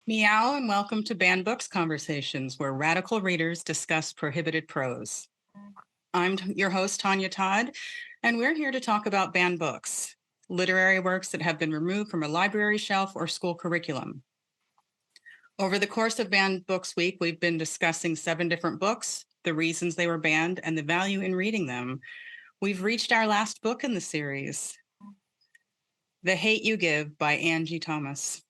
Meow and welcome to Banned Books Conversations, where radical readers discuss prohibited prose. I'm your host, Tonya Todd, and we're here to talk about banned books, literary works that have been removed from a library shelf or school curriculum. Over the course of Banned Books Week, we've been discussing 7 different books, the reasons they were banned, and the value in reading them. We've reached our last book in the series, The Hate You Give by Angie Thomas.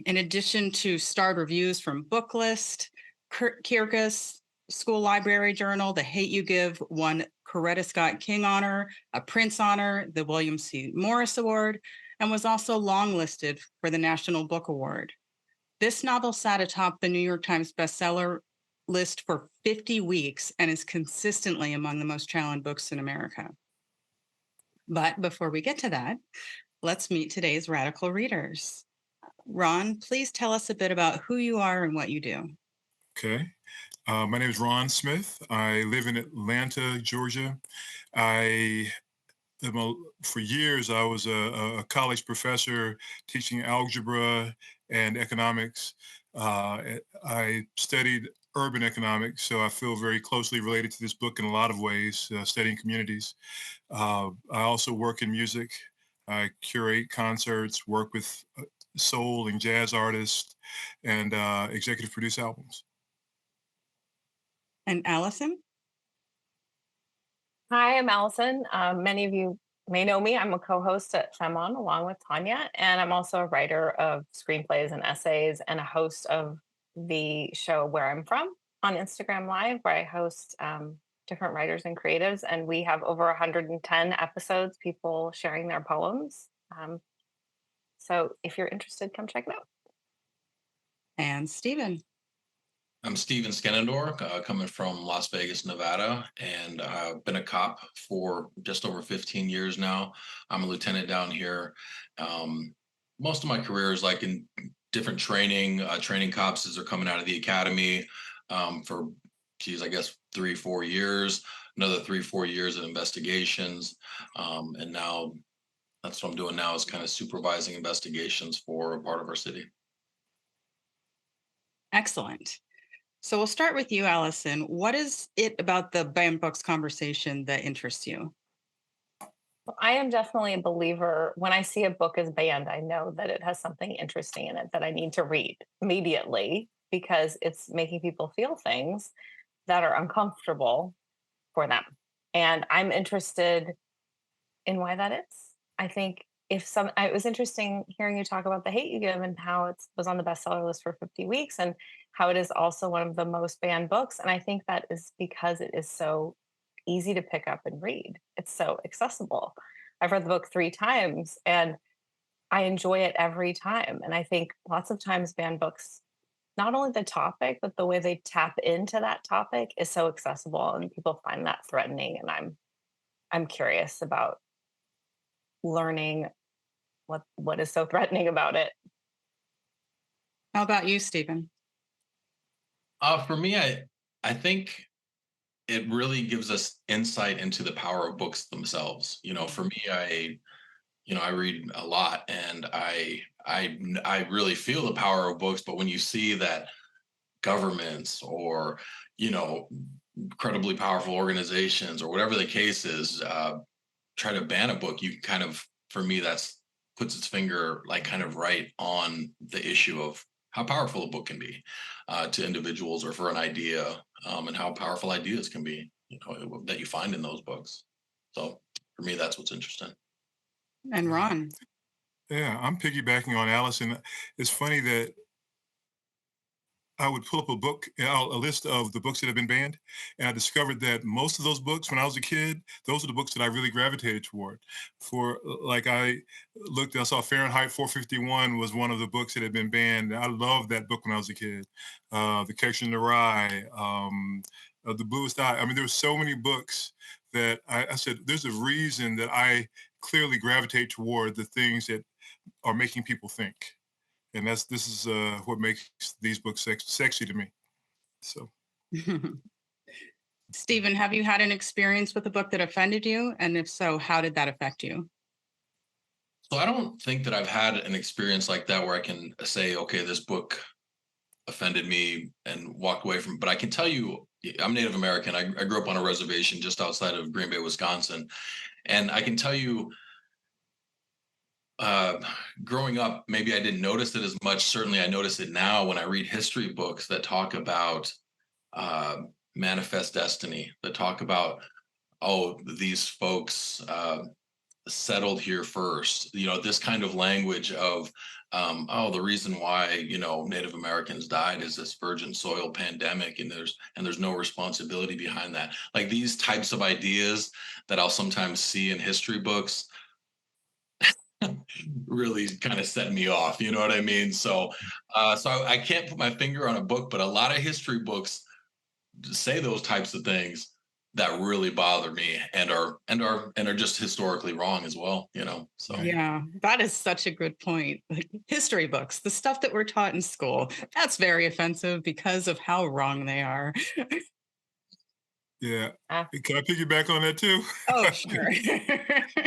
In addition to starred reviews from Booklist, Kirkus, School Library Journal, The Hate You Give won Coretta Scott King Honor, a Prince Honor, the William C. Morris Award, and was also longlisted for the National Book Award. This novel sat atop the New York Times bestseller list for 50 weeks and is consistently among the most challenged books in America. But before we get to that, let's meet today's radical readers. Ron, please tell us a bit about who you are and what you do. Okay. My name is Ron Smith. I live in Atlanta, Georgia. For years, I was a college professor teaching algebra and economics. I studied urban economics, so I feel very closely related to this book in a lot of ways, studying communities. I also work in music. I curate concerts, work with soul and jazz artists, and executive produce albums. And Alyson? Hi, I'm Alyson. Many of you may know me. I'm a co-host at Femon along with Tonya, and I'm also a writer of screenplays and essays and a host of the show Where I'm From on Instagram Live, where I host different writers and creatives. And we have over 110 episodes, people sharing their poems. So if you're interested, come check it out. And Stephen. I'm Steven Skenadore, coming from Las Vegas, Nevada, and I've been a cop for just over 15 years now. I'm a lieutenant down here. Most of my career is like in different training cops as they're coming out of the academy for, I guess 3-4 years, another 3-4 years of investigations. And now that's what I'm doing now, is kind of supervising investigations for a part of our city. Excellent. So we'll start with you, Alyson. What is it about the banned books conversation that interests you? Well, I am definitely a believer. When I see a book is banned, I know that it has something interesting in it that I need to read immediately because it's making people feel things that are uncomfortable for them. And I'm interested in why that is. I think it was interesting hearing you talk about The Hate You Give and how it was on the bestseller list for 50 weeks and how it is also one of the most banned books. And I think that is because it is so easy to pick up and read. It's so accessible. I've read the book 3 times and I enjoy it every time. And I think lots of times banned books, not only the topic, but the way they tap into that topic is so accessible and people find that threatening. And I'm curious about learning what is so threatening about it. How about you, Stephen? For me, I think it really gives us insight into the power of books themselves. For me, I read a lot, and I really feel the power of books. But when you see that governments or incredibly powerful organizations or whatever the case is try to ban a book, you kind of, for me, that's puts its finger like kind of right on the issue of how powerful a book can be to individuals or for an idea, and how powerful ideas can be, that you find in those books. So for me, that's what's interesting. And Ron? Yeah, I'm piggybacking on Alyson. It's funny that I would pull up a list of the books that have been banned, and I discovered that most of those books, when I was a kid, those are the books that I really gravitated toward. I saw Fahrenheit 451 was one of the books that had been banned. I loved that book when I was a kid. The Catcher in the Rye, The Bluest Eye. I mean, there were so many books that I said, there's a reason that I clearly gravitate toward the things that are making people think. And this is what makes these books sexy to me. So, Stephen, have you had an experience with a book that offended you? And if so, how did that affect you? So I don't think that I've had an experience like that where I can say, okay, this book offended me and walked away from. But I can tell you, I'm Native American. I grew up on a reservation just outside of Green Bay, Wisconsin, and I can tell you, uh, growing up, maybe I didn't notice it as much. Certainly, I notice it now when I read history books that talk about uh, manifest destiny, that talk about, oh, these folks settled here first. This kind of language of, oh, the reason why Native Americans died is this virgin soil pandemic, and there's no responsibility behind that. Like these types of ideas that I'll sometimes see in history books really kind of set me off. You know what I mean? So I can't put my finger on a book, but a lot of history books say those types of things that really bother me and are just historically wrong as well. So Right. Yeah, that is such a good point. Like, history books, the stuff that we're taught in school, that's very offensive because of how wrong they are. Yeah. Ah, Can I piggyback on that too? Oh, sure.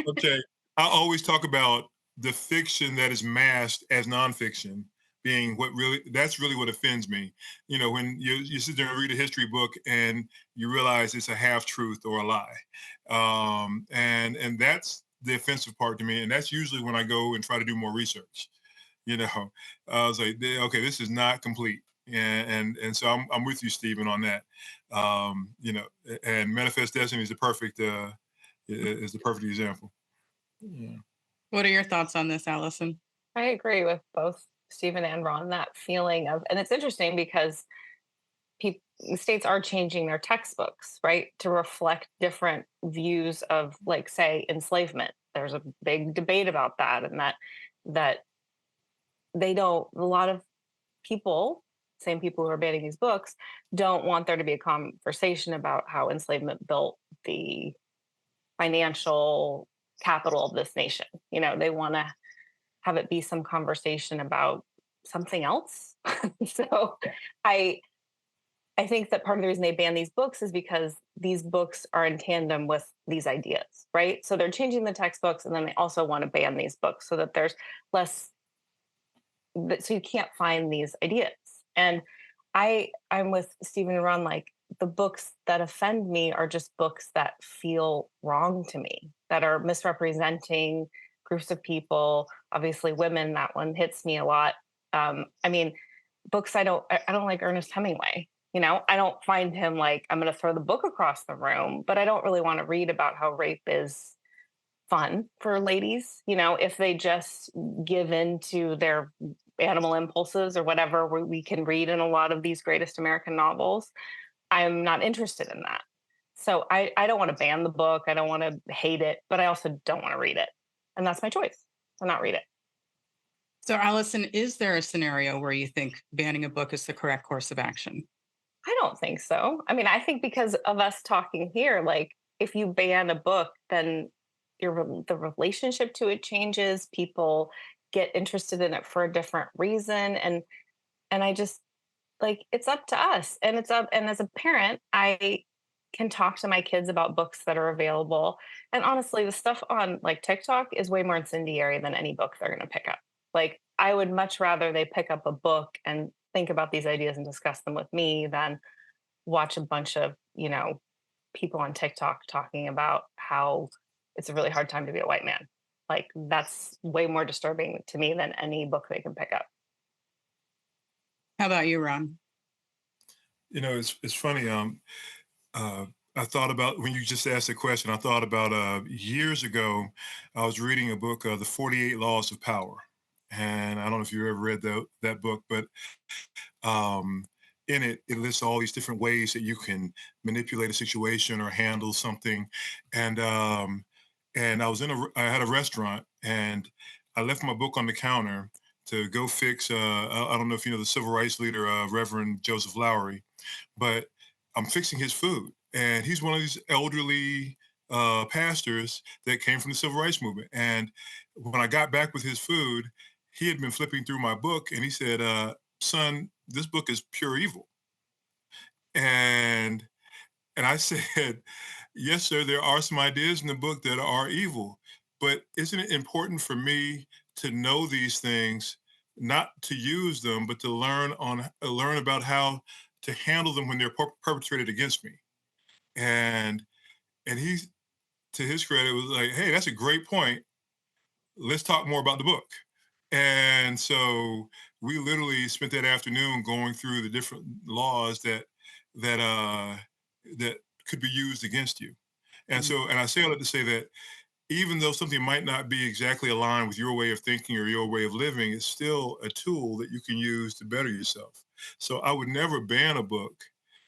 Okay. I always talk about the fiction that is masked as nonfiction being that's really what offends me. When you sit there and read a history book and you realize it's a half truth or a lie. And that's the offensive part to me. And that's usually when I go and try to do more research. You know, I was like, okay, this is not complete. And so I'm with you, Stephen, on that. And Manifest Destiny is the perfect example. Yeah. What are your thoughts on this, Allison? I agree with both Stephen and Ron. That feeling of, and it's interesting because people states are changing their textbooks, right, to reflect different views of, like, say, enslavement. There's a big debate about that, and that they don't. A lot of people, same people who are banning these books, don't want there to be a conversation about how enslavement built the financial capital of this nation. They want to have it be some conversation about something else. So I I think that part of the reason they ban these books is because these books are in tandem with these ideas, right? So they're changing the textbooks, and then they also want to ban these books so that there's less, so you can't find these ideas. And I'm with Stephen and Ron, like, the books that offend me are just books that feel wrong to me, that are misrepresenting groups of people, obviously women. That one hits me a lot. I mean, books, I don't like Ernest Hemingway. I don't find him, like, I'm going to throw the book across the room, but I don't really want to read about how rape is fun for ladies, if they just give in to their animal impulses or whatever we can read in a lot of these greatest American novels. I'm not interested in that. So I don't want to ban the book. I don't want to hate it, but I also don't want to read it. And that's my choice to not read it. So, Allison, is there a scenario where you think banning a book is the correct course of action? I don't think so. I mean, I think because of us talking here, like, if you ban a book, then the relationship to it changes. People get interested in it for a different reason, and I just, like, it's up to us, and it's up. And as a parent, I can talk to my kids about books that are available. And honestly, the stuff on, like, TikTok is way more incendiary than any book they're going to pick up. Like, I would much rather they pick up a book and think about these ideas and discuss them with me than watch a bunch of, people on TikTok talking about how it's a really hard time to be a white man. Like, that's way more disturbing to me than any book they can pick up. How about you, Ron? It's funny. Uh, I thought about when you just asked the question. I thought about years ago. I was reading a book, The 48 Laws of Power, and I don't know if you ever read that book, but um, in it lists all these different ways that you can manipulate a situation or handle something. And I had a restaurant, and I left my book on the counter to go fix. I don't know if you know the civil rights leader, Reverend Joseph Lowry, but I'm fixing his food, and he's one of these elderly pastors that came from the civil rights movement. And when I got back with his food, he had been flipping through my book, and he said, "Son, this book is pure evil." And and I said, "Yes, sir. There are some ideas in the book that are evil, But isn't it important for me to know these things, not to use them, but to learn about how to handle them when they're perpetrated against me? And he, to his credit, was like, "Hey, that's a great point. Let's talk more about the book." And so we literally spent that afternoon going through the different laws that that could be used against you. And so, and I say all that to say that even though something might not be exactly aligned with your way of thinking or your way of living, it's still a tool that you can use to better yourself. So I would never ban a book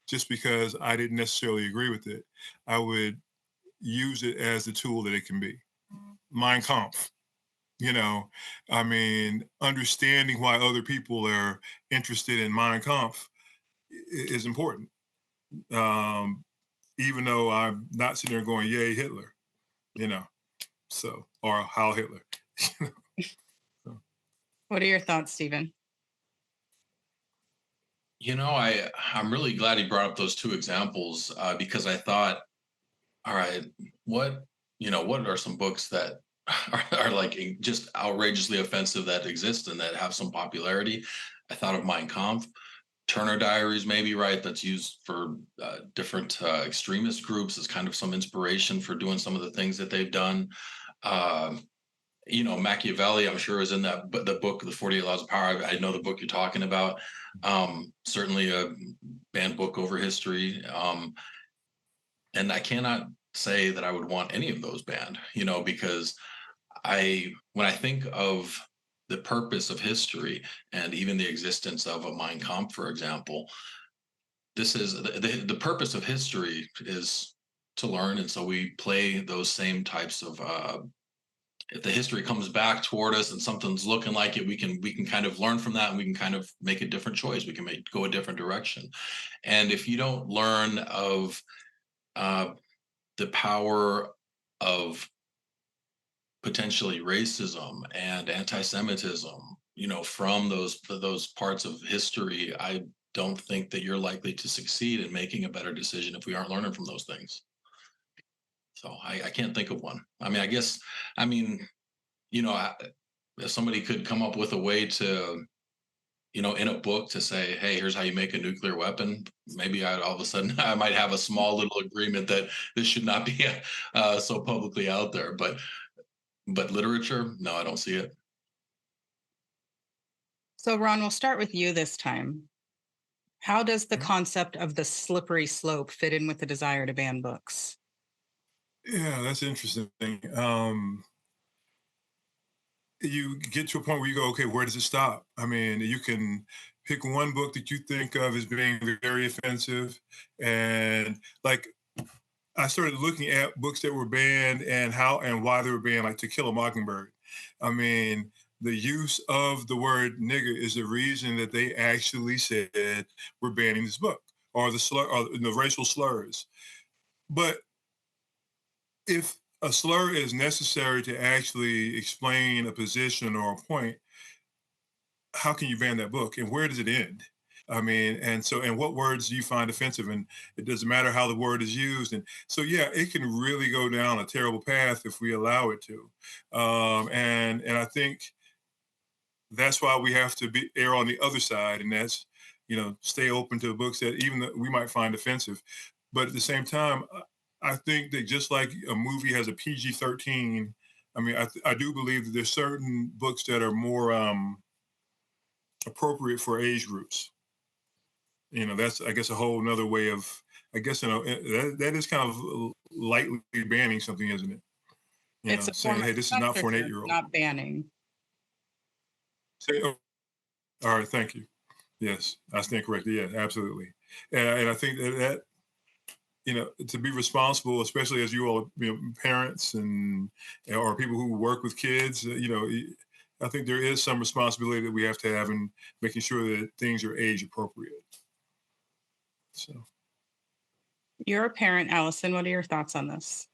just because I didn't necessarily agree with it. I would use it as the tool that it can be. Mein Kampf, you know, I mean, understanding why other people are interested in Mein Kampf is important. Um, Even though I'm not sitting there going, "Yay, Hitler," you know, so, or "Heil Hitler." So, What are your thoughts, Stephen? I'm really glad he brought up those two examples because I thought, all right, what what are some books that are like just outrageously offensive that exist and that have some popularity? I thought of Mein Kampf, Turner Diaries, maybe, right? That's used for different extremist groups as kind of some inspiration for doing some of the things that they've done. Uh, Machiavelli, I'm sure, is in that, but the book, The 48 Laws of Power. I know the book you're talking about. Certainly a banned book over history. And I cannot say that I would want any of those banned, because when I think of the purpose of history and even the existence of a Mein Kampf, for example, this is the purpose of history is to learn. And so we play those same types of if the history comes back toward us and something's looking like it, we can kind of learn from that, and we can kind of make a different choice. We can go a different direction. And if you don't learn of uh, the power of potentially racism and anti-Semitism, from those parts of history, I don't think that you're likely to succeed in making a better decision if we aren't learning from those things. So I can't think of one. I mean, I guess, I mean, if somebody could come up with a way to, in a book to say, hey, here's how you make a nuclear weapon, maybe all of a sudden I might have a small little agreement that this should not be so publicly out there. But literature, no, I don't see it. So, Ron, we'll start with you this time. How does the Mhm. concept of the slippery slope fit in with the desire to ban books? Yeah, that's interesting. You get to a point where you go, okay, where does it stop? I mean, you can pick one book that you think of as being very offensive, and like I started looking at books that were banned and how and why they were banned, like To Kill a Mockingbird. I mean, the use of the word nigger is the reason that they actually said we're banning this book, or the slur, or the racial slurs. But if a slur is necessary to actually explain a position or a point, how can you ban that book, and where does it end? I mean, and so, and what words do you find offensive? And it doesn't matter how the word is used. And so, yeah, it can really go down a terrible path if we allow it to. And I think that's why we have to be err on the other side, and that's, stay open to books that even that we might find offensive. But at the same time, I think that just like a movie has a PG-13, I mean, I do believe that there's certain books that are more appropriate for age groups. That's, I guess, a whole nother way of, I guess, that is kind of lightly banning something, isn't it? It's a Saying, form of hey, this is not for an censorship, 8-year-old. not banning. Say, oh, all right, thank you. Yes, I stand corrected. Yeah, absolutely. And I think that to be responsible, especially as you all, parents and or people who work with kids, I think there is some responsibility that we have to have in making sure that things are age appropriate. So. You're a parent, Alyson. What are your thoughts on this?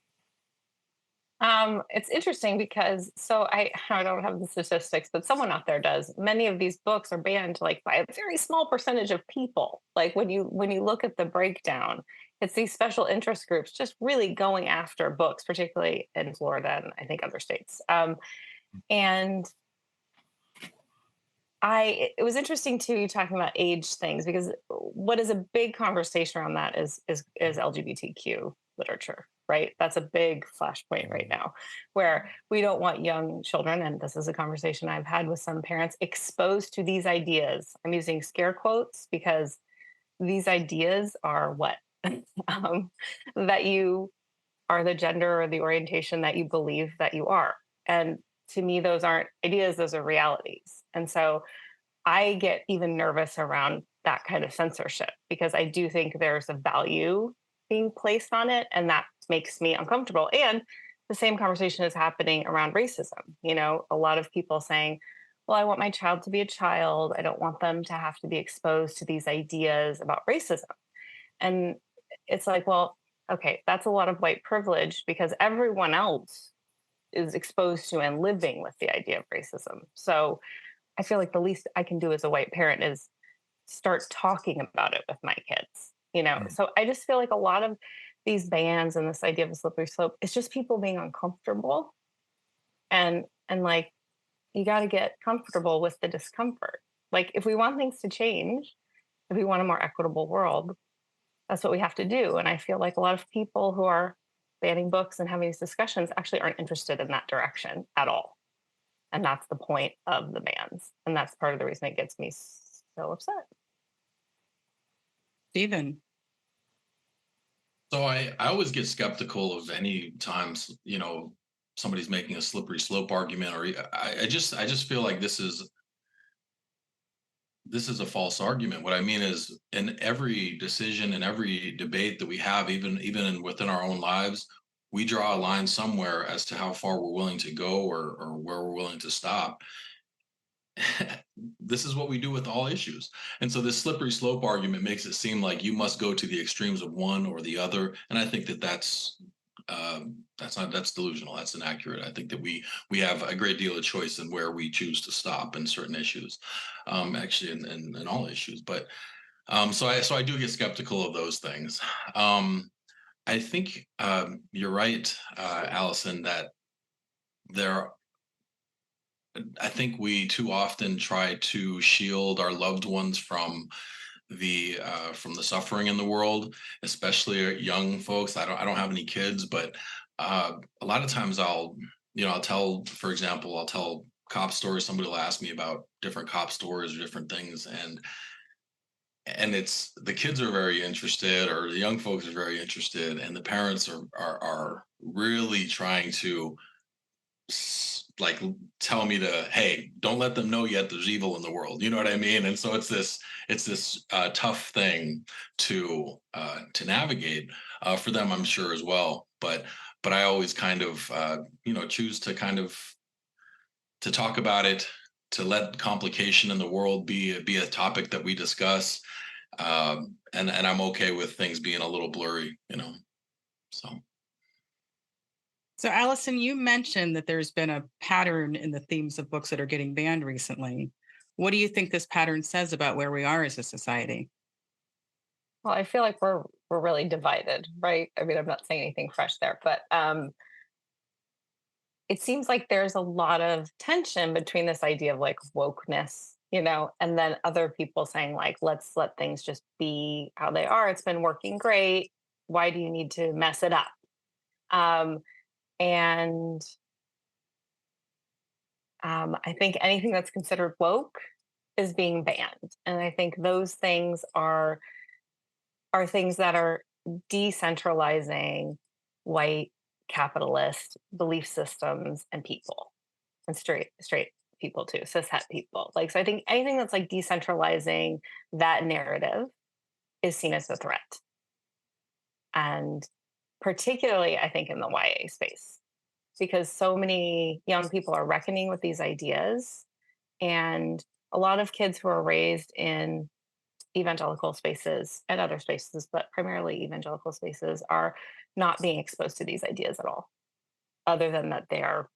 It's interesting because I don't have the statistics, but someone out there does. Many of these books are banned like by a very small percentage of people. Like when you look at the breakdown, it's these special interest groups just really going after books, particularly in Florida and I think other states. And it was interesting too, you talking about age things, because what is a big conversation around that is LGBTQ literature, right? That's a big flashpoint right now, where we don't want young children, and this is a conversation I've had with some parents, exposed to these ideas. I'm using scare quotes because these ideas are what that you are the gender or the orientation that you believe that you are. And to me, those aren't ideas, those are realities. And so I get even nervous around that kind of censorship because I do think there's a value being placed on it, and that makes me uncomfortable. And the same conversation is happening around racism. You know, a lot of people saying, well, I want my child to be a child. I don't want them to have to be exposed to these ideas about racism. And it's like, well, okay, that's a lot of white privilege because everyone else is exposed to and living with the idea of racism. So I feel like the least I can do as a white parent is start talking about it with my kids, you know? Mm. So I just feel like a lot of these bans and this idea of a slippery slope, it's just people being uncomfortable and like you got to get comfortable with the discomfort. Like if we want things to change, if we want a more equitable world, that's what we have to do. And I feel like a lot of people who are banning books and having these discussions actually aren't interested in that direction at all. And that's the point of the bans. And that's part of the reason it gets me so upset. Stephen. So I always get skeptical of any times, you know, somebody's making a slippery slope argument, or I just feel like this is a false argument. What I mean is, in every decision and every debate that we have, even within our own lives, we draw a line somewhere as to how far we're willing to go, or where we're willing to stop. This is what we do with all issues. And so this slippery slope argument makes it seem like you must go to the extremes of one or the other. And I think that that's delusional. That's inaccurate. I think that we have a great deal of choice in where we choose to stop in certain issues, actually in all issues. But so I do get skeptical of those things. I think you're right, Alyson, that there I think we too often try to shield our loved ones from the suffering in the world, especially young folks. I don't have any kids, but a lot of times I'll tell, for example, I'll tell cop stories. Somebody will ask me about different cop stories or different things, and it's the kids are very interested, or the young folks are very interested, and the parents are really trying to like tell me to, hey, don't let them know yet there's evil in the world, you know what I mean? And so it's this tough thing to navigate for them, I'm sure, as well. But I always kind of choose to kind of to talk about it, to let complication in the world be a topic that we discuss, and I'm okay with things being a little blurry, so. So, Alyson, you mentioned that there's been a pattern in the themes of books that are getting banned recently. What do you think this pattern says about where we are as a society? Well, I feel like we're really divided, right? I mean, I'm not saying anything fresh there, but it seems like there's a lot of tension between this idea of like wokeness, and then other people saying like, let's let things just be how they are. It's been working great. Why do you need to mess it up? And I think anything that's considered woke is being banned, and I think those things are things that are decentralizing white capitalist belief systems and people, and straight people too, cishet people. Like, so I think anything that's like decentralizing that narrative is seen as a threat, and particularly I think in the YA space, because so many young people are reckoning with these ideas, and a lot of kids who are raised in evangelical spaces and other spaces, but primarily evangelical spaces, are not being exposed to these ideas at all. other than that they are,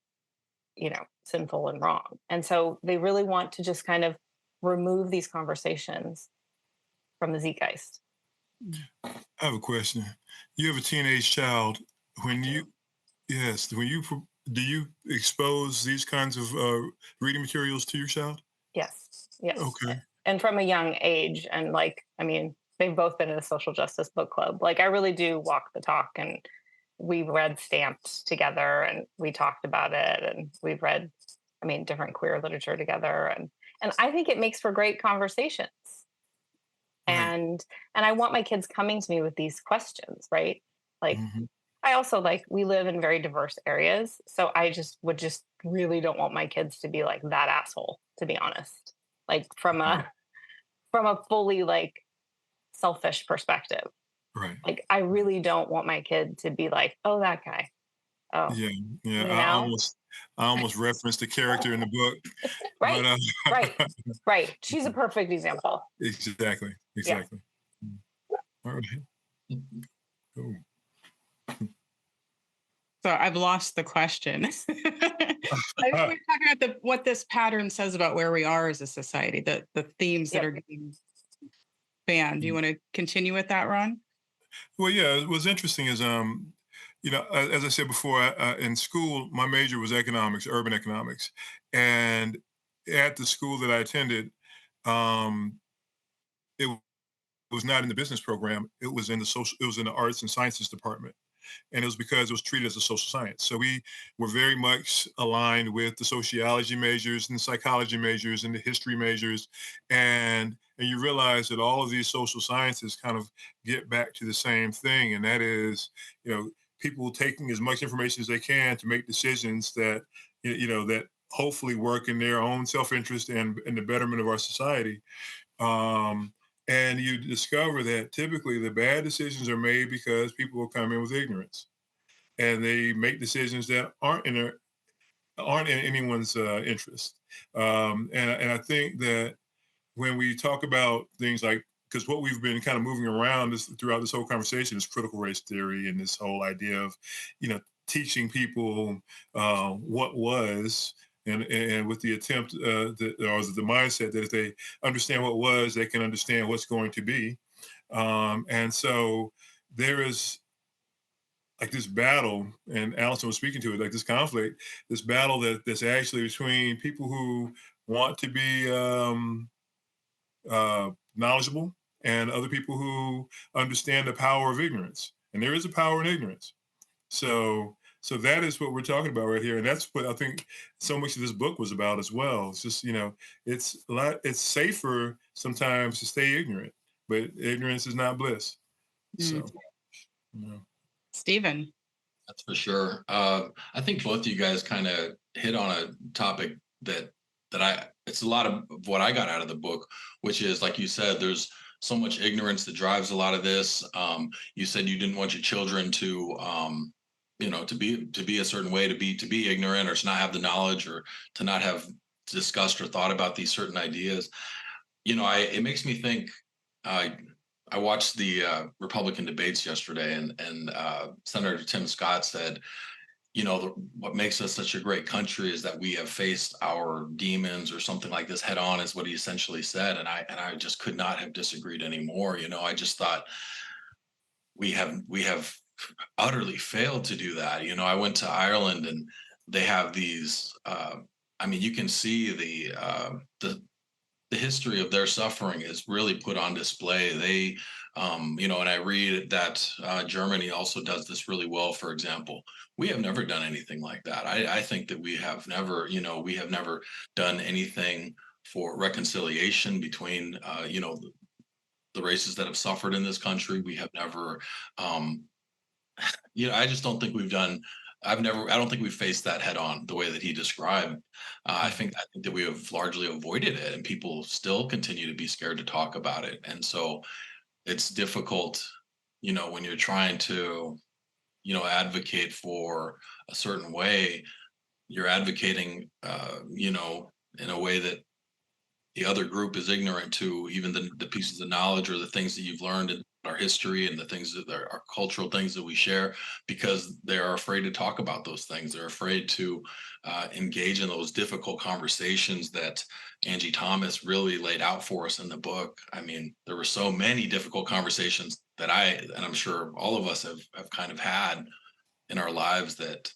sinful and wrong. And so they really want to just kind of remove these conversations from the zeitgeist. I have a question. You have a teenage child. When you, yes, do you expose these kinds of reading materials to your child? Yes, yes. Okay. And from a young age. And they've both been in a social justice book club. Like, I really do walk the talk, and we read Stamped together, and we talked about it, and we've read, different queer literature together. And I think it makes for great conversations. Right. And I want my kids coming to me with these questions, right? Like, Mhm. I also, we live in very diverse areas, so I just really don't want my kids to be like that asshole, to be honest. Like, from a fully selfish perspective. Right. Like, I really don't want my kid to be like, oh, that guy. Oh, Yeah. Yeah. you I know? almost referenced the character in the book, Right. but Right. Right. She's a perfect example. exactly. Yeah. Exactly. All right. Cool. So I've lost the question. I think we're talking about what this pattern says about where we are as a society, the themes that Yep. are getting banned. Do you want to continue with that, Ron? Well, yeah. What's interesting is, as I said before, in school, my major was economics, urban economics, and at the school that I attended, um, it was not in the business program. It was in the social. It was in the arts and sciences department, and it was because it was treated as a social science. So we were very much aligned with the sociology majors and the psychology majors and the history majors, and you realize that all of these social sciences kind of get back to the same thing, and that is, people taking as much information as they can to make decisions that that hopefully work in their own self-interest and in the betterment of our society. Um, and you discover that typically the bad decisions are made because people will come in with ignorance, and they make decisions that aren't in anyone's interest. And I think that when we talk about things like, because what we've been kind of moving around throughout this whole conversation is critical race theory and this whole idea of, teaching people what was, and with the attempt or the mindset that if they understand what was, they can understand what's going to be. And so there is like this battle, and Alyson was speaking to it, like this conflict, this battle that's actually between people who want to be knowledgeable and other people who understand the power of ignorance. And there is a power in ignorance. So that is what we're talking about right here, and that's what I think so much of this book was about as well. It's just it's safer sometimes to stay ignorant, but ignorance is not bliss. So, you know. Stephen. That's for sure. I think both of you guys kind of hit on a topic that it's a lot of what I got out of the book, which is, like you said, there's so much ignorance that drives a lot of this. You said you didn't want your children to, to be a certain way, to be ignorant, or to not have the knowledge, or to not have discussed or thought about these certain ideas. It makes me think. I watched the Republican debates yesterday, and Senator Tim Scott said, what makes us such a great country is that we have faced our demons or something like this head on, is what he essentially said. And I just could not have disagreed anymore. I just thought we have utterly failed to do that. I went to Ireland, and they have these, you can see the history of their suffering is really put on display. They, and I read that Germany also does this really well. For example, we have never done anything like that. I think that we have never done anything for reconciliation between, the races that have suffered in this country. We have never, I just don't think we've done. I don't think we've faced that head on the way that he described. I think that we have largely avoided it, and people still continue to be scared to talk about it. And so it's difficult, when you're trying to, advocate for a certain way, you're advocating, in a way that the other group is ignorant to, even the pieces of knowledge or the things that you've learned our history and the things that are our cultural things that we share, because they're afraid to talk about those things. They're afraid to engage in those difficult conversations that Angie Thomas really laid out for us in the book. I mean, there were so many difficult conversations that and I'm sure all of us have kind of had in our lives that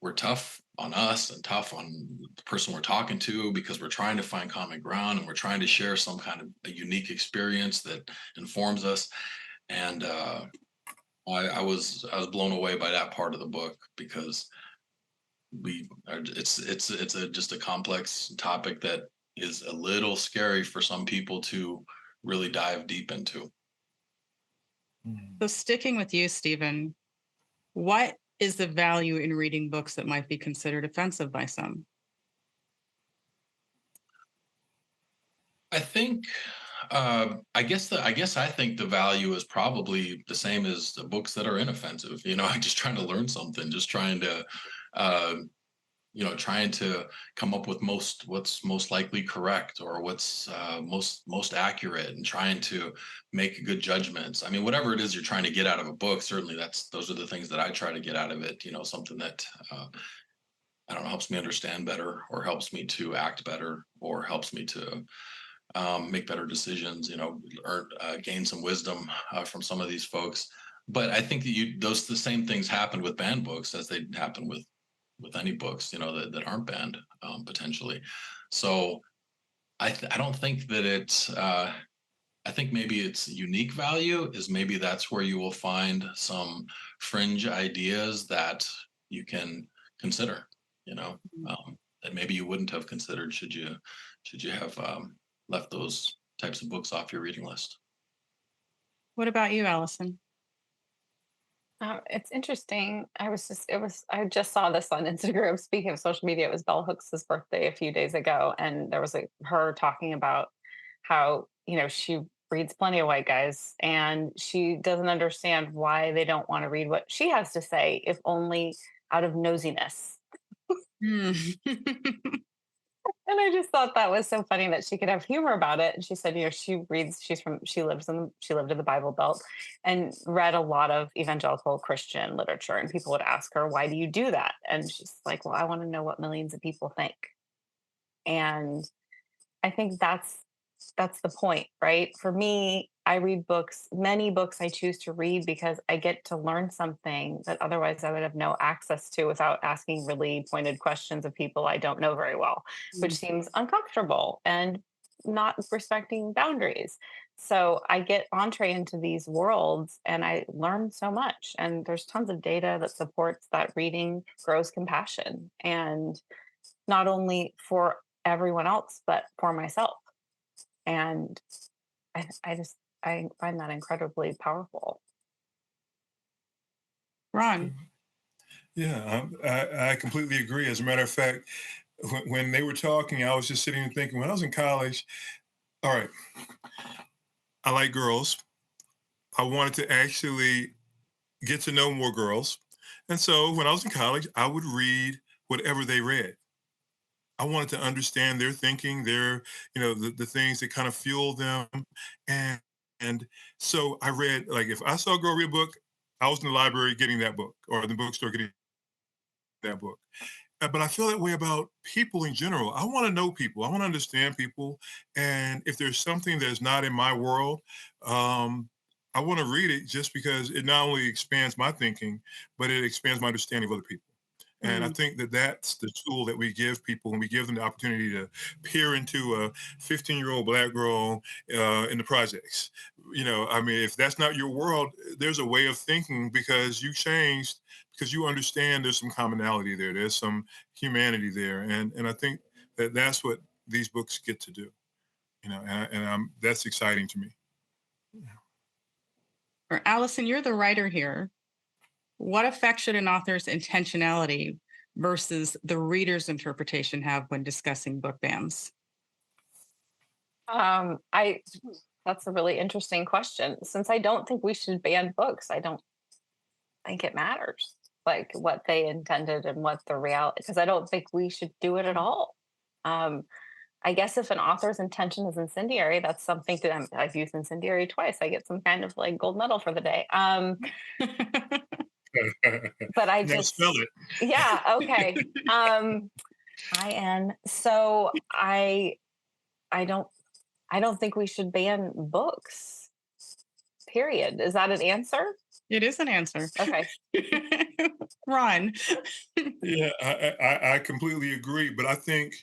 were tough on us and tough on the person we're talking to, because we're trying to find common ground and we're trying to share some kind of a unique experience that informs us. And I was blown away by that part of the book, because it's just a complex topic that is a little scary for some people to really dive deep into. So sticking with you, Stephen, what is the value in reading books that might be considered offensive by some? I think, I guess I think the value is probably the same as the books that are inoffensive. Just trying to learn something, just trying to, uh, trying to come up with what's most likely correct, or what's most accurate, and trying to make good judgments. I mean, whatever it is you're trying to get out of a book, certainly those are the things that I try to get out of it. Something that I don't know, helps me understand better, or helps me to act better, or helps me to make better decisions, or gain some wisdom from some of these folks. But I think that the same things happen with banned books as they happen with any books, that aren't banned, potentially. So I don't think that it's, I think maybe its unique value is maybe that's where you will find some fringe ideas that you can consider, that maybe you wouldn't have considered should you have left those types of books off your reading list. What about you, Alyson? It's interesting. I just saw this on Instagram. Speaking of social media, it was Bell Hooks' birthday a few days ago. And there was her talking about how, she reads plenty of white guys and she doesn't understand why they don't want to read what she has to say, if only out of nosiness. Hmm. And I just thought that was so funny that she could have humor about it. And she said, she lived in the Bible Belt and read a lot of evangelical Christian literature. And people would ask her, why do you do that? And she's like, well, I want to know what millions of people think. And I think that's the point, right? For me, I read books, many books I choose to read because I get to learn something that otherwise I would have no access to without asking really pointed questions of people I don't know very well, which seems uncomfortable and not respecting boundaries. So I get entree into these worlds and I learn so much. And there's tons of data that supports that reading grows compassion, and not only for everyone else, but for myself. And I find that incredibly powerful. Ron. Yeah, I completely agree. As a matter of fact, when they were talking, I was just sitting and thinking, when I was in college, all right, I like girls. I wanted to actually get to know more girls. And so when I was in college, I would read whatever they read. I wanted to understand their thinking, the things that kind of fuel them. And and so I read, like, if I saw a girl read a book, I was in the library getting that book, or the bookstore getting that book. But I feel that way about people in general. I want to know people. I want to understand people. And if there's something that's not in my world, I want to read it just because it not only expands my thinking, but it expands my understanding of other people. And I think that that's the tool that we give people when we give them the opportunity to peer into a 15-year-old Black girl in the projects. I mean, if that's not your world, there's a way of thinking because you changed, because you understand there's some commonality there. There's some humanity there. And I think that that's what these books get to do, and that's exciting to me. Or Alyson, you're the writer here. What effect should an author's intentionality versus the reader's interpretation have when discussing book bans? That's a really interesting question. Since I don't think we should ban books, I don't think it matters like what they intended and what the reality, because I don't think we should do it at all. I guess if an author's intention is incendiary, that's something to, I've used incendiary twice. I get some kind of like gold medal for the day. But I Now just, spell it. yeah, okay. IN. So I don't think we should ban books. Period. Is that an answer? It is an answer. Okay. Ron. Yeah, I completely agree. But I think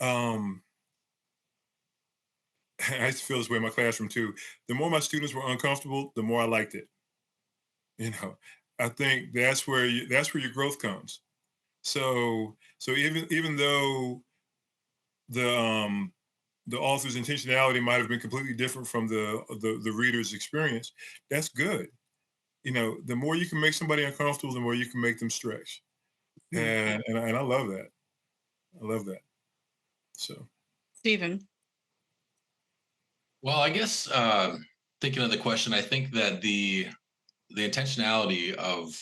I used to feel this way in my classroom too. The more my students were uncomfortable, the more I liked it. You know, I think that's where your growth comes. So even though the the author's intentionality might have been completely different from the reader's experience, that's good. You know, the more you can make somebody uncomfortable, the more you can make them stretch. And I love that. I love that. So Stephen. Well, I guess thinking of the question, I think that the intentionality of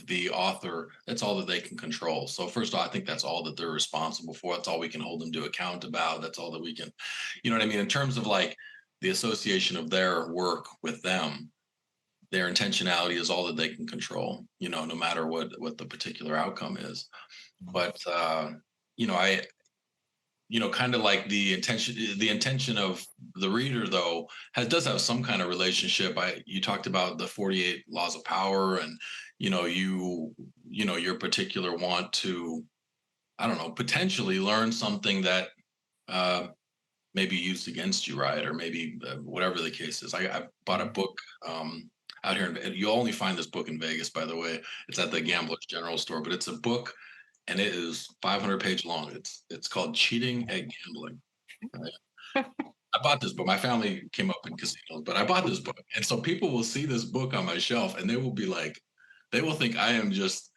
the author, that's all that they can control. So first of all, I think that's all that they're responsible for. That's all we can hold them to account about. That's all that we can, you know what I mean? In terms of like the association of their work with them, their intentionality is all that they can control, you know, no matter what the particular outcome is. But you know, kind of like the intention of the reader though does have some kind of relationship. You talked about the 48 laws of power, and your particular want to, I don't know, potentially learn something that may be used against you, right? Or maybe whatever the case is. I bought a book out here. You only find this book in Vegas, by the way. It's at the Gamblers General Store, but it's a book and it is 500 page long. It's called Cheating at Gambling. Right? I bought this book. My family came up in casinos, but I bought this book. And so people will see this book on my shelf and they will be like, they will think I am just,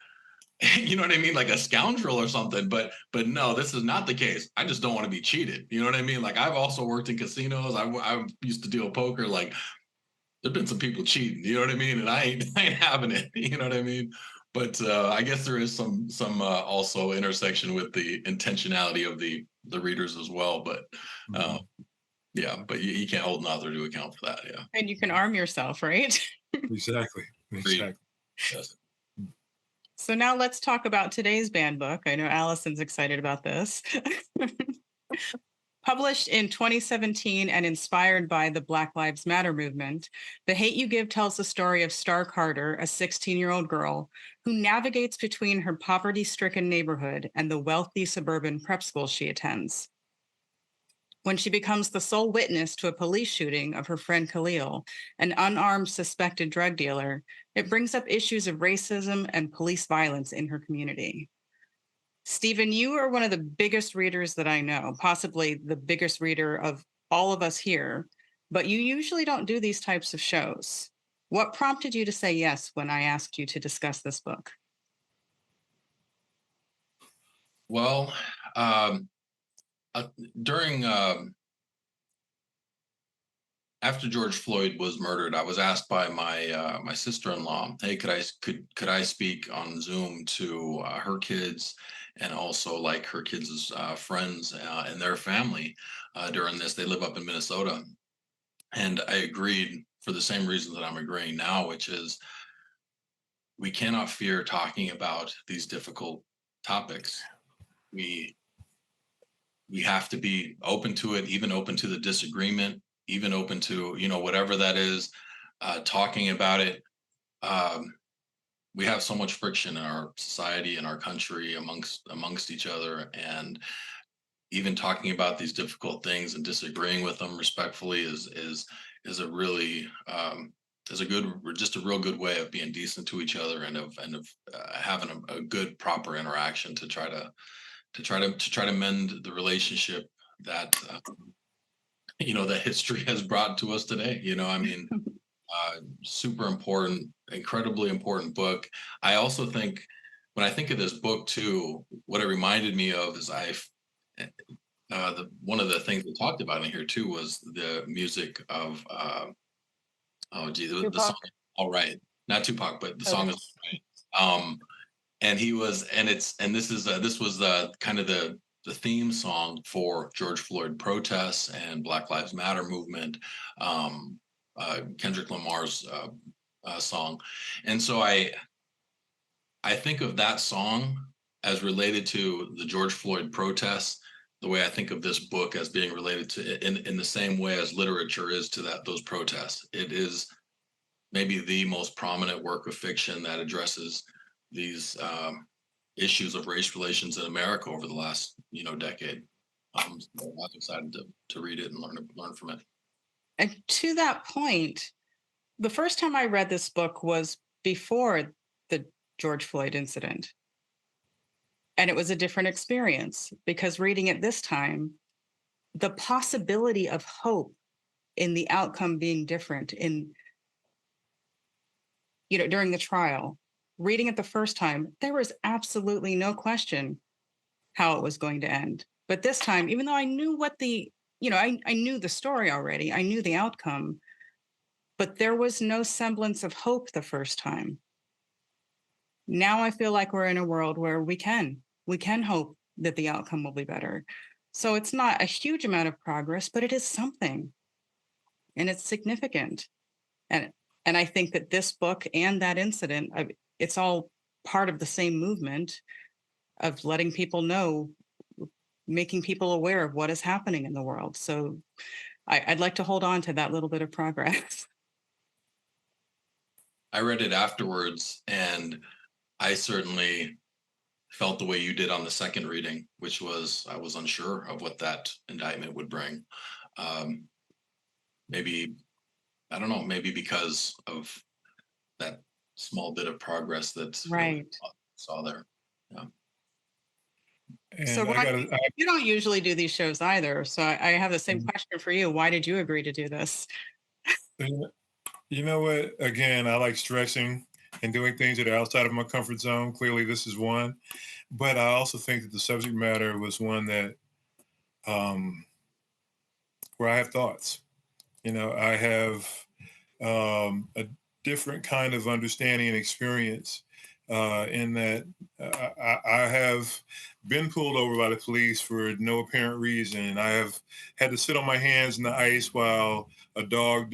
you know what I mean? Like a scoundrel or something. But no, this is not the case. I just don't want to be cheated. You know what I mean? Like I've also worked in casinos. I used to deal poker. Like there've been some people cheating, you know what I mean? And I ain't having it, you know what I mean? But I guess there is some also intersection with the intentionality of the readers as well. But yeah, but you can't hold an author to account for that. Yeah, And you can arm yourself, right? exactly. Yes. So now let's talk about today's banned book. I know Alyson's excited about this. Published in 2017 and inspired by the Black Lives Matter movement, The Hate U Give tells the story of Star Carter, a 16-year-old girl who navigates between her poverty-stricken neighborhood and the wealthy suburban prep school she attends. When she becomes the sole witness to a police shooting of her friend Khalil, an unarmed suspected drug dealer, it brings up issues of racism and police violence in her community. Stephen, you are one of the biggest readers that I know, possibly the biggest reader of all of us here, but you usually don't do these types of shows. What prompted you to say yes when I asked you to discuss this book? Well, during after George Floyd was murdered, I was asked by my sister-in-law, "Hey, could I speak on Zoom to her kids and also like her kids' friends and their family during this?" They live up in Minnesota, and I agreed for the same reason that I'm agreeing now, which is we cannot fear talking about these difficult topics. We have to be open to it, even open to the disagreement, even open to, whatever that is, talking about it. We have so much friction in our society, in our country, amongst each other, and even talking about these difficult things and disagreeing with them respectfully is a really just a real good way of being decent to each other and of having a good proper interaction to try to mend the relationship that that history has brought to us today. I mean, super important, incredibly important book. I also think when I think of this book too, what it reminded me of is one of the things we talked about in here too was the music of the song All Right, not Tupac, but the song is All Right. And he was, and this was kind of the theme song for George Floyd protests and Black Lives Matter movement, Kendrick Lamar's song. And so I think of that song as related to the George Floyd protests, the way I think of this book as being related to in the same way as literature is to those protests. It is maybe the most prominent work of fiction that addresses these issues of race relations in America over the last decade. So I was excited to read it and learn from it. And to that point, the first time I read this book was before the George Floyd incident. And it was a different experience because reading it this time, the possibility of hope in the outcome being different during the trial, reading it the first time, there was absolutely no question how it was going to end. But this time, even though I knew I knew the story already, I knew the outcome, but there was no semblance of hope the first time. Now I feel like we're in a world where we can hope that the outcome will be better. So it's not a huge amount of progress, but it is something, and it's significant. And I think that this book and that incident, it's all part of the same movement of letting people know, making people aware of what is happening in the world. So I'd like to hold on to that little bit of progress. I read it afterwards, and I certainly felt the way you did on the second reading, which was I was unsure of what that indictment would bring. Maybe, I don't know, maybe because of that small bit of progress that Right. saw there. Yeah. And So you don't usually do these shows either. So I have the same question for you. Why did you agree to do this? You know what? Again, I like stretching and doing things that are outside of my comfort zone. Clearly, this is one. But I also think that the subject matter was one that where I have thoughts. I have a different kind of understanding and experience in that I have been pulled over by the police for no apparent reason. I have had to sit on my hands in the ice while a dog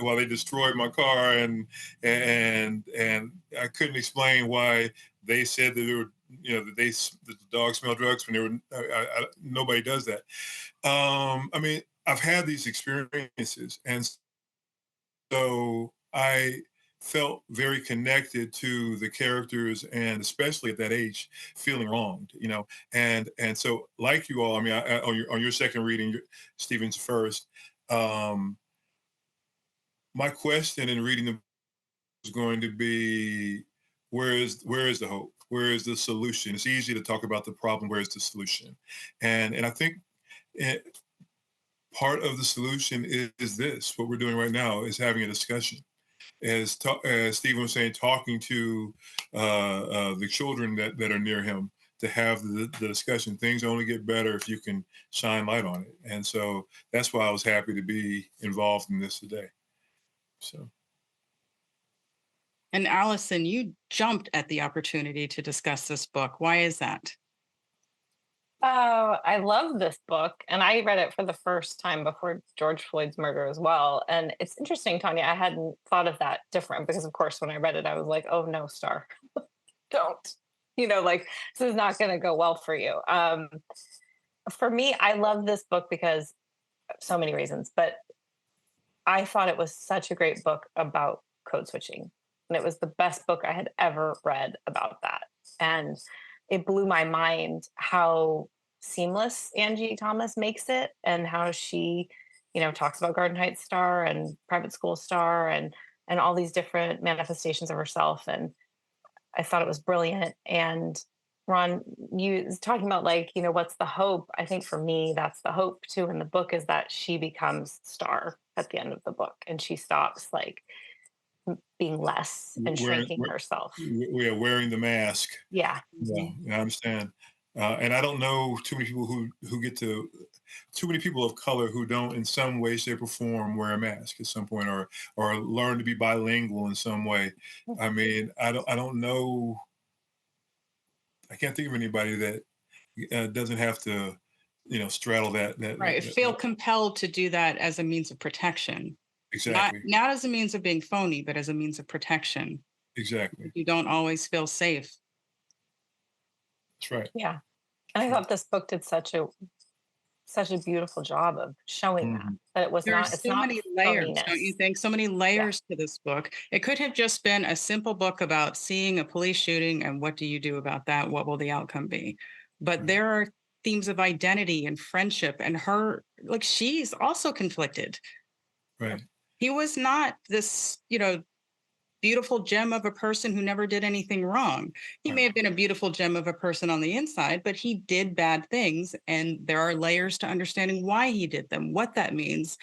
while they destroyed my car, and I couldn't explain why they said that they were, that the dog smelled drugs when they were. Nobody does that. I mean, I've had these experiences, and so I felt very connected to the characters, and especially at that age, feeling wronged, and so like you all, I mean, on your second reading, Stephen's first, my question in reading the book is going to be, where is the hope? Where is the solution? It's easy to talk about the problem. Where is the solution? And I think part of the solution is this. What we're doing right now is having a discussion. As Stephen was saying, talking to the children that are near him, to have the discussion. Things only get better if you can shine light on it. And so that's why I was happy to be involved in this today. So. And Alyson, you jumped at the opportunity to discuss this book. Why is that? Oh, I love this book. And I read it for the first time before George Floyd's murder as well. And it's interesting, Tonya, I hadn't thought of that different because, of course, when I read it, I was like, oh, no, Star, don't. This is not going to go well for you. For me, I love this book because so many reasons, but I thought it was such a great book about code switching. And it was the best book I had ever read about that. And it blew my mind how seamless Angie Thomas makes it, and how she, talks about Garden Heights Star and private school Star and all these different manifestations of herself. And I thought it was brilliant. And Ron, you was talking about what's the hope? I think for me, that's the hope too in the book, is that she becomes Star at the end of the book, and she stops being less and shrinking herself. We are wearing the mask. Yeah. Yeah, I understand. And I don't know too many people too many people of color who don't in some way, shape, or form wear a mask at some point, or learn to be bilingual in some way. I mean, I don't know. I can't think of anybody that doesn't have to, straddle Right. Feel compelled to do that as a means of protection. Not exactly, not as a means of being phony, but as a means of protection. exactly. You don't always feel safe. That's right. Yeah. And I That's right. thought this book did such a beautiful job of showing that Mhm. that it was There are not it's so not many layers, don't you phoniness. think? So many Yeah. layers to this book. It could have just been a simple book about seeing a police shooting and what do you do about that? What will the outcome be? But Right. there are themes of identity and friendship and her, like she's also conflicted. Right. He was not this, beautiful gem of a person who never did anything wrong. He may Right. have been a beautiful gem of a person on the inside, but he did bad things. And there are layers to understanding why he did them, what that means.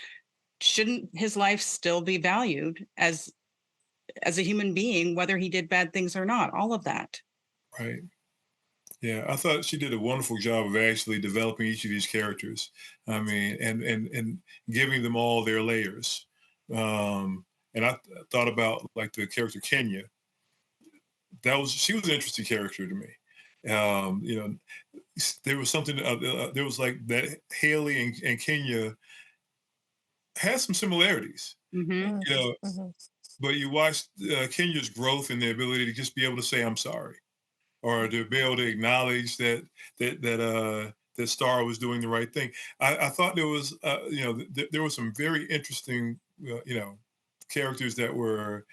Shouldn't his life still be valued as a human being, whether he did bad things or not? All of that. Right. Yeah, I thought she did a wonderful job of actually developing each of these characters. I mean, and giving them all their layers. And I thought about like the character Kenya. She was an interesting character to me. There was something. There was like that Haley and Kenya had some similarities. Hmm. You know, Mhm. but you watch Kenya's growth and the ability to just be able to say I'm sorry, or to be able to acknowledge that Star was doing the right thing. I thought there was there were some very interesting characters that were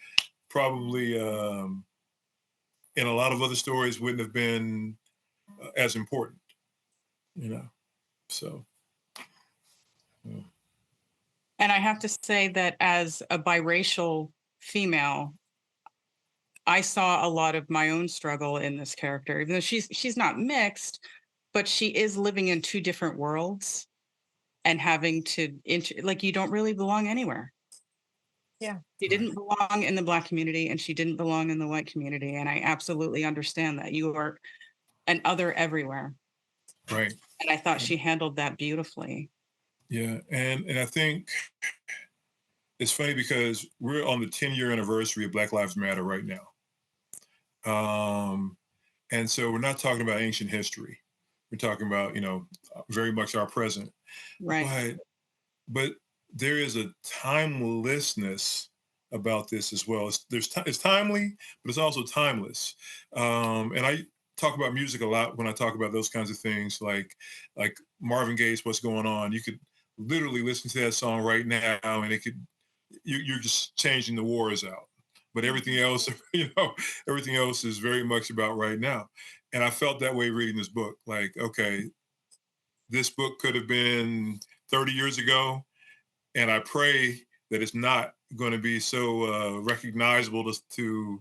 probably in a lot of other stories wouldn't have been as important. You know, so yeah. And I have to say that as a biracial female, I saw a lot of my own struggle in this character, even though she's not mixed, but she is living in two different worlds and having to like you don't really belong anywhere. Yeah. She Right, didn't belong in the Black community and she didn't belong in the white community. And I absolutely understand that. You are an other everywhere. right, And I thought right. she handled that beautifully. Yeah, and I think it's funny because we're on the 10-year anniversary of Black Lives Matter right now. Um, and so we're not talking about ancient history. We're talking about, very much our present. Right. But but there is a timelessness about this as well. It's timely, but it's also timeless. And I talk about music a lot when I talk about those kinds of things, like Marvin Gaye's "What's Going On." You could literally listen to that song right now, and you're just changing the wars out. But everything else, everything else is very much about right now. And I felt that way reading this book. Like, okay, this book could have been 30 years ago, and I pray that it's not going to be so recognizable to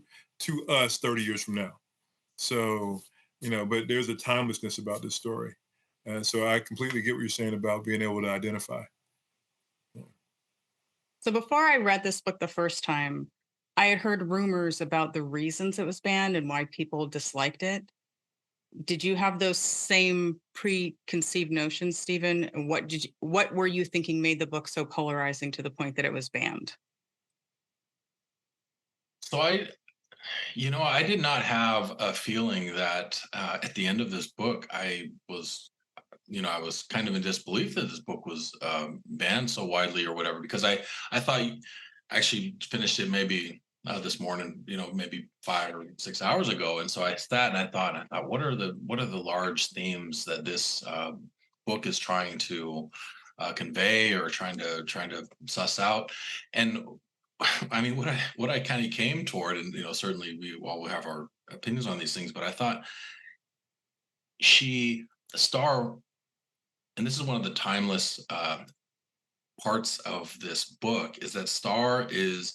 us 30 years from now. So, but there's a timelessness about this story. And so I completely get what you're saying about being able to identify. So before I read this book the first time, I had heard rumors about the reasons it was banned and why people disliked it. Did you have those same preconceived notions, Stephen? And what were you thinking made the book so polarizing to the point that it was banned? So I did not have a feeling that at the end of this book, I was kind of in disbelief that this book was banned so widely or whatever, because I thought I actually finished it maybe this morning, maybe 5 or 6 hours ago, and so I sat and I thought, what are the large themes that this book is trying to convey or trying to suss out, and I mean, what I kind of came toward, and certainly we all have our opinions on these things, but I thought she Star, and this is one of the timeless parts of this book, is that Star is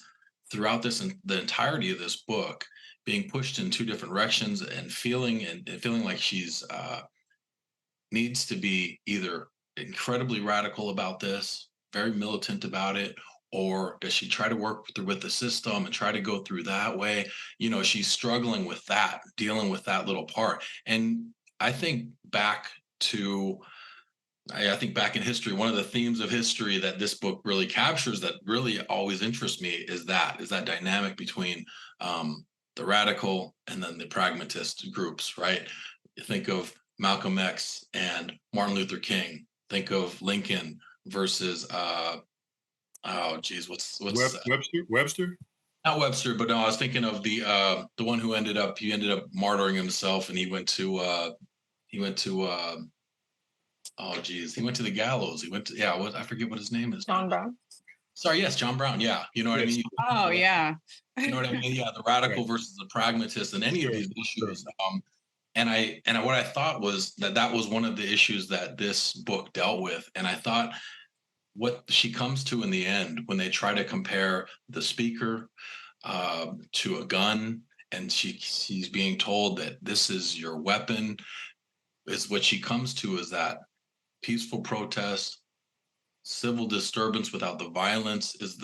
throughout this and the entirety of this book being pushed in two different directions and feeling like she's needs to be either incredibly radical about this, very militant about it, or does she try to work with the system and try to go through that way? She's struggling with that, dealing with that little part. And I think back to I think back in history, one of the themes of history that this book really captures, that really always interests me, is that dynamic between the radical and then the pragmatist groups, right? You think of Malcolm X and Martin Luther King. Think of Lincoln versus oh geez, what's Webster? Not Webster, but no, I was thinking of the one who ended up martyring himself, and he went to oh geez, he went to the gallows. He went to I forget what his name is. John Brown. Sorry, yes, John Brown. Yeah, you know what I Yes. mean. Oh, yeah. You know what I mean? Yeah, the radical Right. versus the pragmatist, and any of Sure, these issues. And what I thought was that was one of the issues that this book dealt with, and I thought what she comes to in the end when they try to compare the speaker to a gun, and she's being told that this is your weapon, is what she comes to is that peaceful protest, civil disturbance without the violence is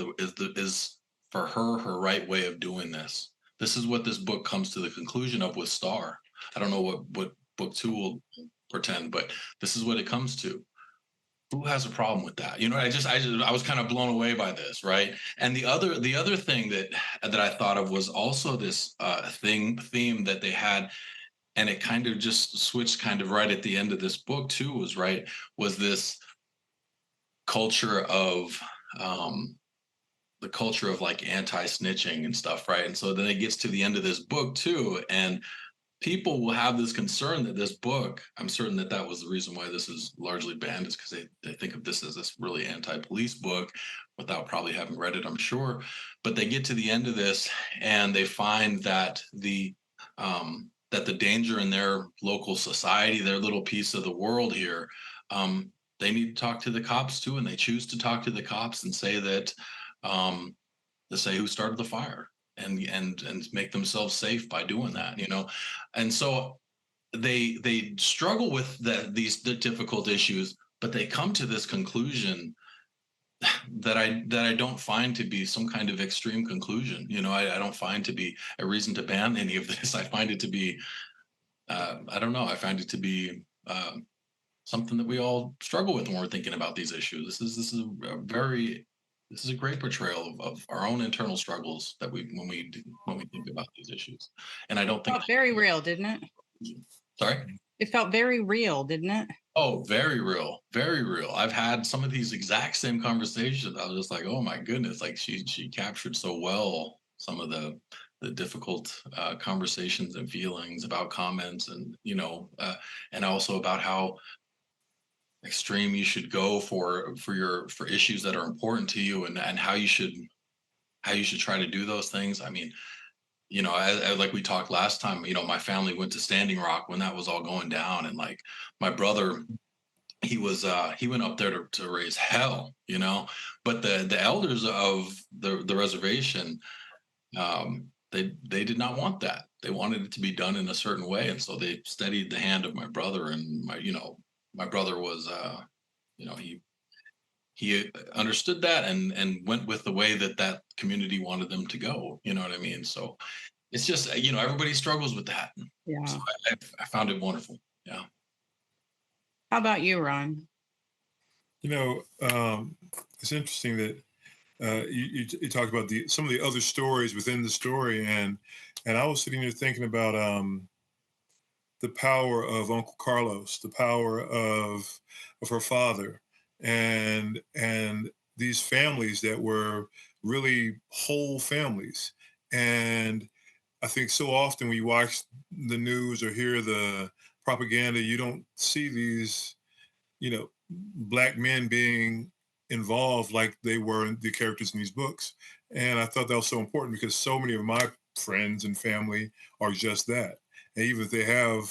for her right way of doing this. This is what this book comes to the conclusion of with Star. I don't know what book 2 will pretend, but this is what it comes to. Who has a problem with that? You know, I was kind of blown away by this, right? And the other thing that I thought of was also this theme that they had, and it kind of just switched kind of right at the end of this book too, was this culture of the culture of like anti-snitching and stuff, right? And so then it gets to the end of this book too, and people will have this concern that this book, I'm certain that was the reason why this is largely banned, is because they think of this as this really anti-police book without probably having read it, I'm sure. But they get to the end of this and they find that the danger in their local society, their little piece of the world here, they need to talk to the cops too, and they choose to talk to the cops and say that to say who started the fire, and make themselves safe by doing that, you know. And so they struggle with these difficult issues, but they come to this conclusion that I don't find to be some kind of extreme conclusion. You know, I don't find to be a reason to ban any of this. I find it to be I don't know. I find it to be something that we all struggle with when we're thinking about these issues. This is a great portrayal of our own internal struggles that when we think about these issues. And I don't think Felt very real, didn't it? sorry. It felt very real, didn't it? Oh, very real, very real. I've had some of these exact same conversations. I was just like, oh my goodness, like she captured so well some of the difficult conversations and feelings about comments, and and also about how extreme you should go for issues that are important to you, and how you should try to do those things. I mean, like we talked last time, my family went to Standing Rock when that was all going down, and like my brother, he went up there to raise hell, but the elders of the reservation, they did not want that. They wanted it to be done in a certain way, and so they steadied the hand of my brother. And my brother was he understood that, and went with the way that community wanted them to go. You know what I mean? So it's just, everybody struggles with that. Yeah. So I found it wonderful. Yeah. How about you, Ron? It's interesting that you talked about some of the other stories within the story, and I was sitting there thinking about the power of Uncle Carlos, the power of her father, and these families that were really whole families. And I think so often when you watch the news or hear the propaganda, you don't see these, Black men being involved like they were in the characters in these books. And I thought that was so important because so many of my friends and family are just that. And even if they have,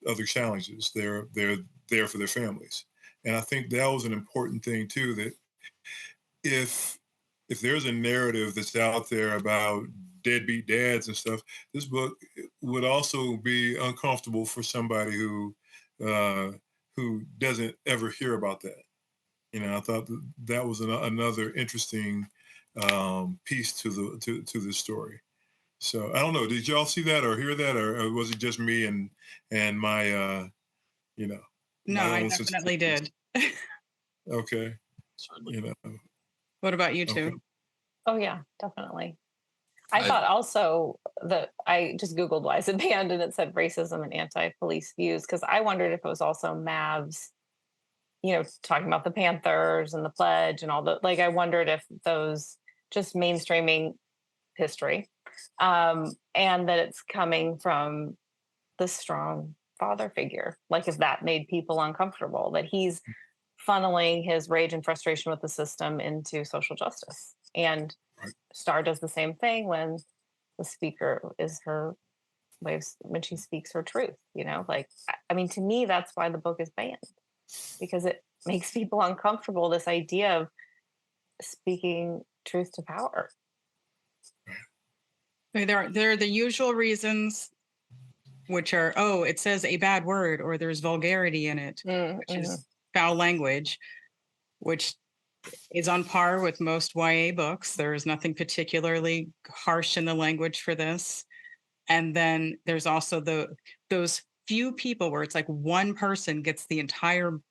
other challenges, they're there for their families. And I think that was an important thing too, that if there's a narrative that's out there about deadbeat dads and stuff, this book would also be uncomfortable for somebody who doesn't ever hear about that. I thought that was another interesting piece to the story. So I don't know. Did y'all see that or hear that, or was it just me and my No, my I own definitely did. Okay. Certainly. What about you two? Okay. Oh yeah, definitely. I thought also that I just Googled why is it banned and it said racism and anti-police views, because I wondered if it was also Mav's, talking about the Panthers and the pledge and all the, like, I wondered if those just mainstreaming history, and that it's coming from the strong father figure, like if that made people uncomfortable, that he's funneling his rage and frustration with the system into social justice. And Right. Star does the same thing when the speaker is her way when she speaks her truth, like, I mean, to me, that's why the book is banned, because it makes people uncomfortable, this idea of speaking truth to power. I mean, there are the usual reasons, which are, oh, it says a bad word, or there's vulgarity in it, which is foul language, which is on par with most YA books. There is nothing particularly harsh in the language for this. And then there's also those few people where it's like one person gets the entire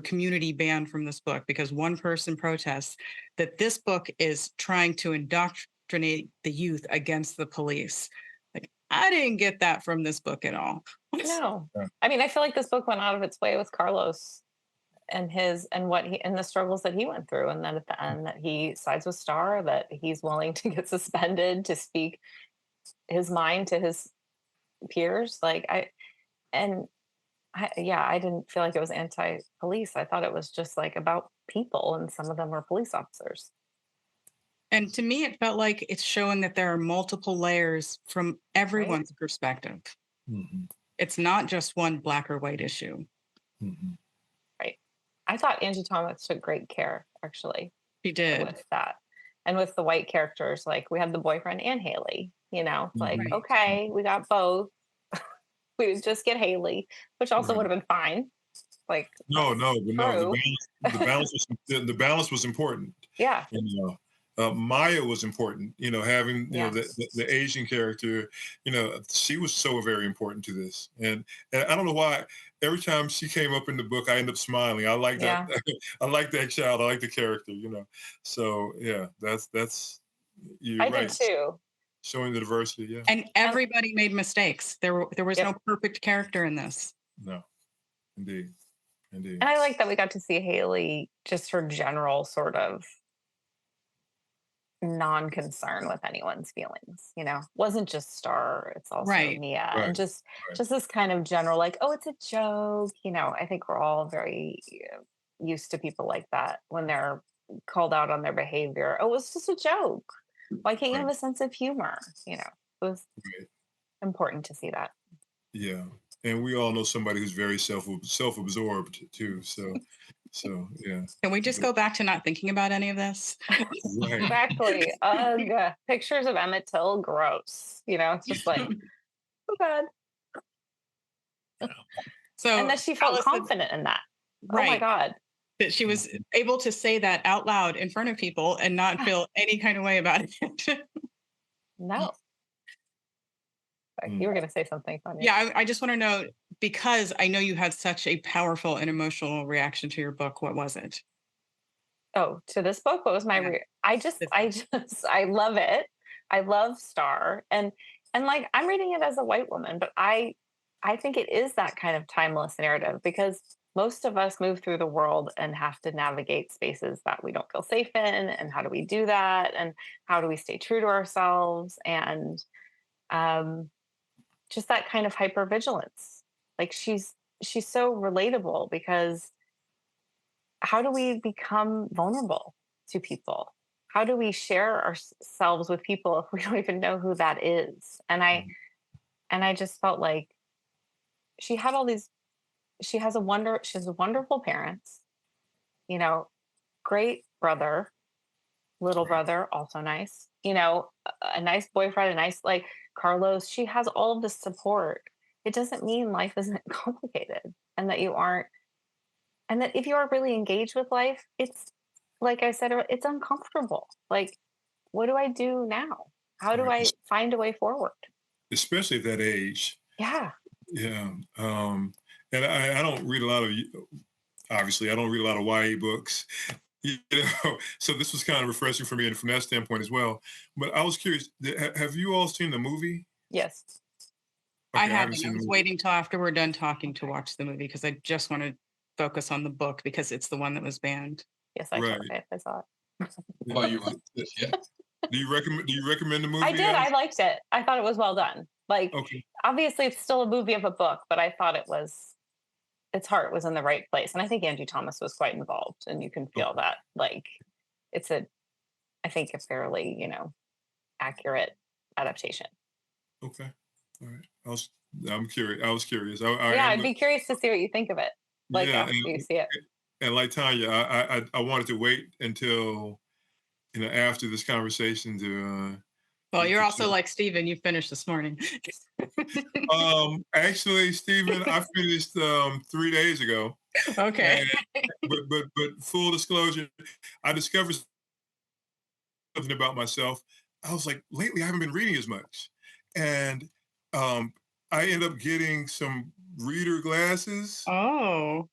community banned from this book because one person protests that this book is trying to indoctrinate the youth against the police. Like, I didn't get that from this book at all. No, I mean, I feel like this book went out of its way with Carlos and the struggles that he went through, and then at the end that he sides with Star, that he's willing to get suspended to speak his mind to his peers. Like, I didn't feel like it was anti-police. I thought it was just like about people, and some of them were police officers. And to me, it felt like it's showing that there are multiple layers from everyone's perspective. Mm-hmm. It's not just one black or white issue. Mm-hmm. Right. I thought Angie Thomas took great care, actually. She did. With that. And with the white characters, like we had the boyfriend and Haley, like, Right. okay, we got both. We would just get Haley, which also would have been fine. Like, no, the balance was important. Yeah. Maya was important, having Yes. the Asian character, she was so very important to this, and I don't know why every time she came up in the book I end up smiling. I like that. I like that child. I like the character, so yeah, that's you're I right. did too. Showing the diversity, yeah. And everybody made mistakes. There was no perfect character in this. No, indeed. And I like that we got to see Haley, just her general sort of non-concern with anyone's feelings, wasn't just Star, it's also Mia. Right. And just this kind of general, like, oh, it's a joke. I think we're all very used to people like that when they're called out on their behavior. Oh, it's just a joke. Why can't you have a sense of humor? It was important to see that. Yeah. And we all know somebody who's very self-absorbed too. So yeah. Can we just go back to not thinking about any of this? Right. Exactly. Pictures of Emmett Till, gross. It's just like, oh God. So, and that she felt confident in that. Right. Oh my God. That she was able to say that out loud in front of people and not feel any kind of way about it. No. You were going to say something funny. Yeah, I just want to know, because I know you had such a powerful and emotional reaction to your book. What was it? Oh, to this book? What was my I love it. I love Star. And like, I'm reading it as a white woman, but I think it is that kind of timeless narrative, because most of us move through the world and have to navigate spaces that we don't feel safe in. And how do we do that? And how do we stay true to ourselves? And just that kind of hypervigilance. Like, she's so relatable, because how do we become vulnerable to people? How do we share ourselves with people if we don't even know who that is? And I just felt like she had she has wonderful parents, great brother, little brother, also nice, a nice boyfriend, a nice, like, Carlos. She has all of this support. It doesn't mean life isn't complicated, and that and that if you are really engaged with life, it's, like I said, it's uncomfortable. Like, what do I do now? How do I find a way forward? Especially at that age. Yeah. Yeah. And I don't read a lot of, obviously I don't read a lot of YA books, you know, so this was kind of refreshing for me and from that standpoint as well. But I was curious, have you all seen the movie? Yes. I Okay, I haven't haven't. I seen the was movie. waiting till after we're done talking to watch the movie because I just want to focus on the book because it's the one that was banned. Yes, I Right. told you. I saw it. How about you, Ron? Yeah. Do you recommend the movie, I did. I guys? liked it. I thought it was well done. Like, Okay. obviously, it's still a movie of a book, but I thought its heart was in the right place. And I think Angie Thomas was quite involved, and you can feel Okay. that. Like, it's I think, a fairly, accurate adaptation. Okay. All right. I'm curious. I was curious. Yeah, am I'd be curious to see what you think of it, like, yeah, after you see it. and like Tanya, I wanted to wait until after this conversation Well, you're to also check. like Steven, you finished this morning. Actually, Stephen, I finished 3 days ago, Okay. and but full disclosure, I discovered something about myself. I was like, lately I haven't been reading as much, and um, I ended up getting some reader glasses Oh,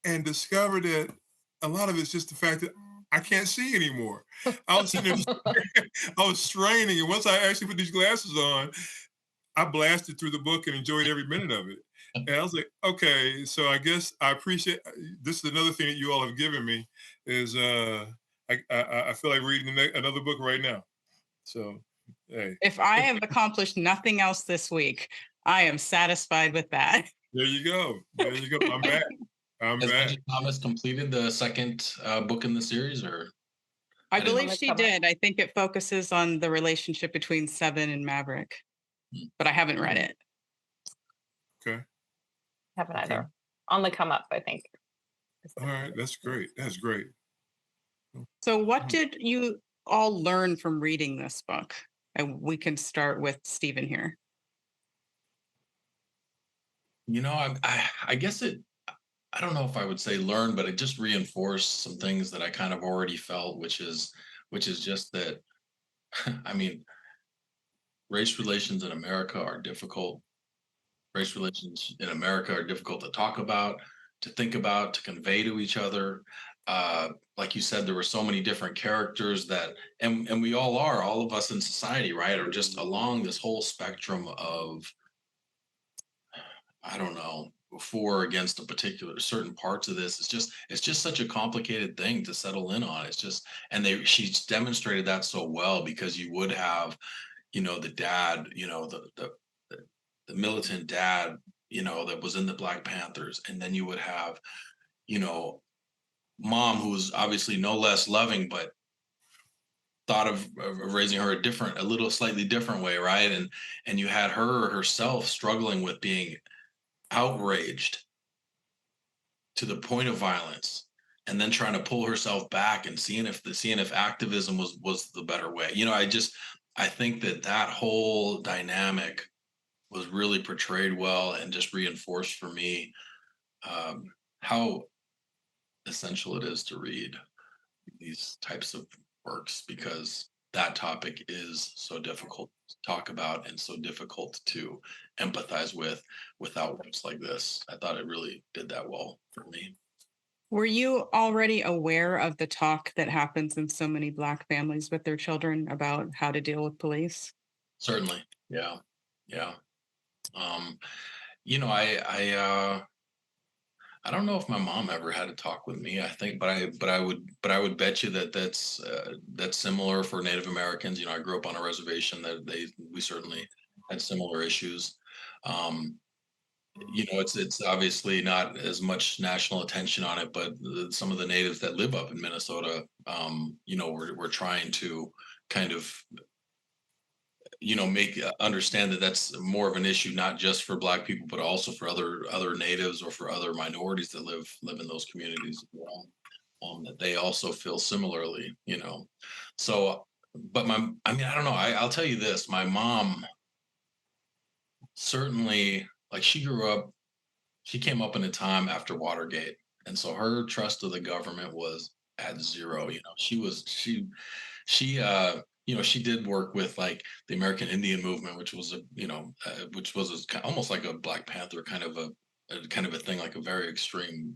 and discovered that a lot of it's just the fact that I can't see anymore. I was sitting there, I was straining, and once I actually put these glasses on, I blasted through the book and enjoyed every minute of it. And I was like, okay, so I guess I appreciate this is another thing that you all have given me is I feel like reading another book right now. So hey, if I have accomplished nothing else this week, I am satisfied with that. there you go. There you go. I'm back. I'm Has back. Angie Thomas completed the second book in the series, or I I didn't believe On the she cover. did. I think it focuses on the relationship between Seven and Maverick, Hmm. but I haven't read it. Okay. Haven't Okay. either. On the come up, I think. All right. That's great. That's great. So, what Mhm. did you all learn from reading this book? And we can start with Stephen here. I guess I don't know if I would say learn, but it just reinforced some things that I kind of already felt, which is just that I mean, race relations in America are difficult. Race relations in America are difficult to talk about, to think about, to convey to each other. Like you said, there were so many different characters and we all of us in society, right, are just along this whole spectrum of, I don't know, for or against a particular certain parts of this. It's just such a complicated thing to settle in on. It's just, and she's demonstrated that so well, because you would have, the dad, the militant dad, that was in the Black Panthers, and then you would have, you know, mom who was obviously no less loving, but thought of raising her a little slightly different way, right? And you had her herself struggling with being outraged to the point of violence, and then trying to pull herself back and seeing if activism was the better way. I think that whole dynamic was really portrayed well, and just reinforced for me how essential it is to read these types of works, because that topic is so difficult to talk about and so difficult to empathize without works like this. I thought it really did that well for me. Were you already aware of the talk that happens in so many Black families with their children about how to deal with police? Certainly. Yeah. Yeah. Um, I don't know if my mom ever had a talk with me. I think, but I would bet you that's similar for Native Americans. I grew up on a reservation that we certainly had similar issues. Um, it's obviously not as much national attention on it, but some of the natives that live up in Minnesota, we're trying to kind of make understand that that's more of an issue, not just for Black people, but also for other natives or for other minorities that live in those communities as well, that they also feel similarly. So, but I don't know, I'll tell you this: my mom certainly, like, she came up in a time after Watergate, and so her trust of the government was at zero. She did work with, like, the American Indian movement, which was almost like a Black Panther kind of a thing, like a very extreme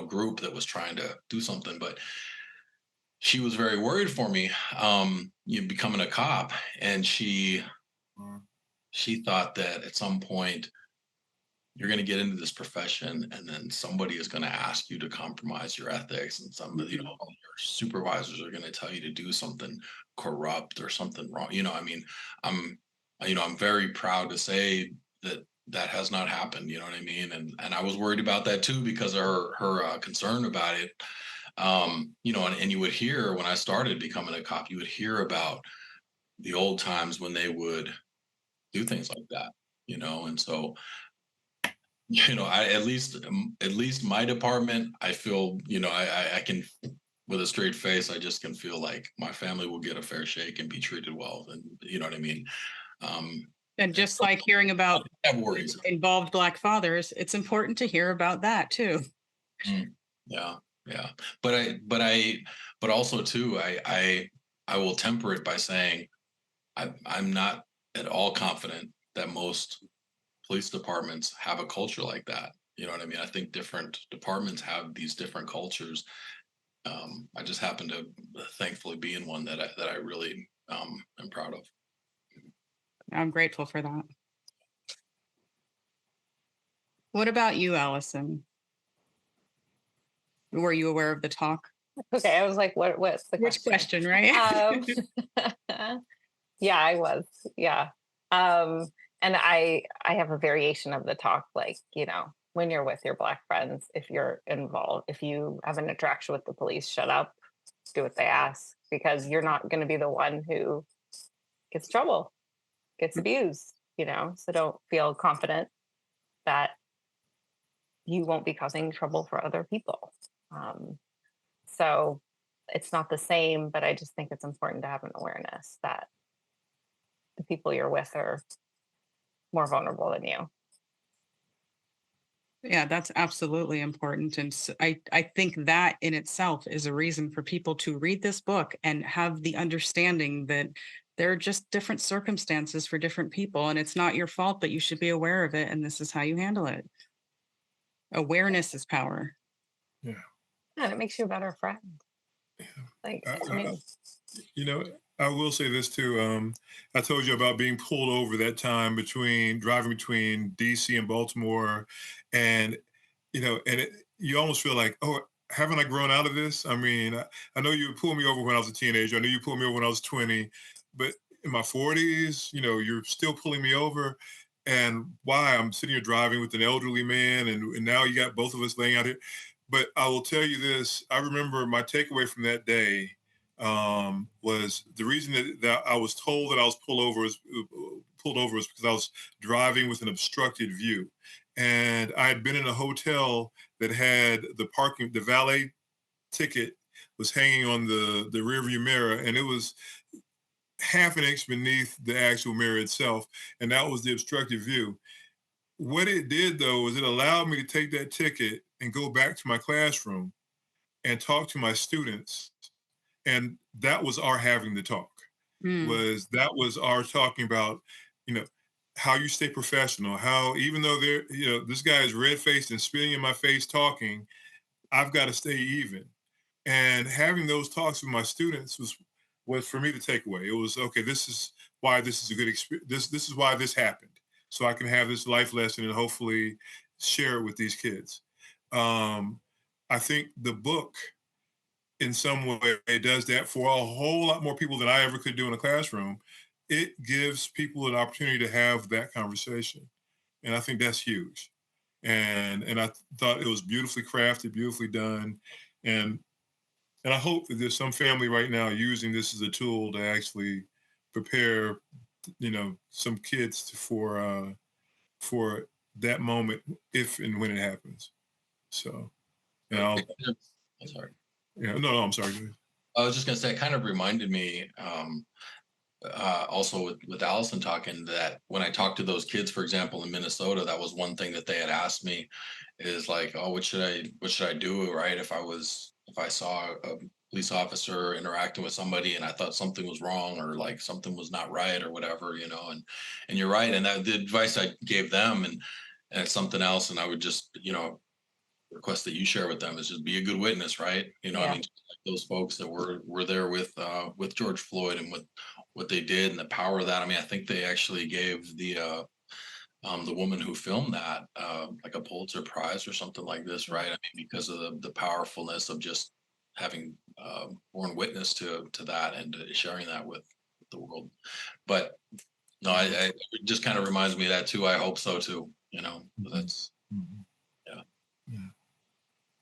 group that was trying to do something. But she was very worried for me, you becoming a cop, and she thought that at some point you're going to get into this profession and then somebody is going to ask you to compromise your ethics, and somebody, you know, your supervisors are going to tell you to do something corrupt or something wrong. I mean, I'm, I'm very proud to say that that has not happened. You know what I mean? And I was worried about that too, because of her concern about it. And you would hear, when I started becoming a cop, you would hear about the old times when they would do things like that, and so, I at least my department, I feel, I can, with a straight face, I just can feel like my family will get a fair shake and be treated well, and you know what I mean. Um, And just like hearing about I have worries. involved Black fathers, it's important to hear about that too. Yeah, yeah, but also too, I will temper it by saying I'm not at all confident that most police departments have a culture like that. You know what I mean? I think different departments have these different cultures. I just happen to thankfully be in one that I really am proud of. I'm grateful for that. What about you, Alyson? Were you aware of the talk? Okay, I was like, what's the Which question, right? Yeah, I was. Yeah. And I have a variation of the talk, like, when you're with your Black friends, if you're involved, if you have an interaction with the police, shut up, do what they ask, because you're not going to be the one who gets in trouble, gets abused, so don't feel confident that you won't be causing trouble for other people. So it's not the same, but I just think it's important to have an awareness that the people you're with are more vulnerable than you. Yeah, that's absolutely important. And I think that in itself is a reason for people to read this book and have the understanding that there are just different circumstances for different people. And it's not your fault, but you should be aware of it. And this is how you handle it. Awareness is power. Yeah. And it makes you a better friend. Like, to me. I will say this too. I told you about being pulled over that time driving between DC and Baltimore, and you almost feel like, oh, haven't I grown out of this? I mean, I know you pulled me over when I was a teenager. I know you pulled me over when I was 20, but in my 40s, you're still pulling me over. And why? I'm sitting here driving with an elderly man, and now you got both of us laying out here. But I will tell you this: I remember my takeaway from that day was the reason that I was told that I was pulled over was because I was driving with an obstructed view, and I had been in a hotel that had the valet ticket was hanging on the rear view mirror, and it was half an inch beneath the actual mirror itself, and that was the obstructed view. What it did though was it allowed me to take that ticket and go back to my classroom and talk to my students, and that was our having the talk. That was our talking about, you know, how you stay professional, how even though this guy is red faced and spitting in my face talking, I've got to stay even. And having those talks with my students was for me to take away. It was okay. This is why this is a good experience. This is why this happened, so I can have this life lesson and hopefully share it with these kids. I think the book, in some way, does that for a whole lot more people than I ever could do in a classroom. It gives people an opportunity to have that conversation, and I think that's huge. And I thought it was beautifully crafted, beautifully done, and and I hope that there's some family right now using this as a tool to actually prepare, some kids for that moment if and when it happens. So, and I'll, I'm sorry. yeah, no, I'm sorry. I was just going to say, it kind of reminded me, also with Alyson talking, that when I talked to those kids, for example, in Minnesota, that was one thing that they had asked me, is like, oh, what should I do, right? If I saw a police officer interacting with somebody and I thought something was wrong or like something was not right or whatever, and you're right. And that the advice I gave them, and it's something else. And I would just, request that you share with them is just be a good witness, right? I mean, like those folks that were there with George Floyd and with what they did and the power of that. I mean, I think they actually gave the woman who filmed that like a Pulitzer Prize or something like this, right? I mean, because of the powerfulness of just having borne witness to that and sharing that with the world. But no, it just kind of reminds me of that too. I hope so too. That's Yeah.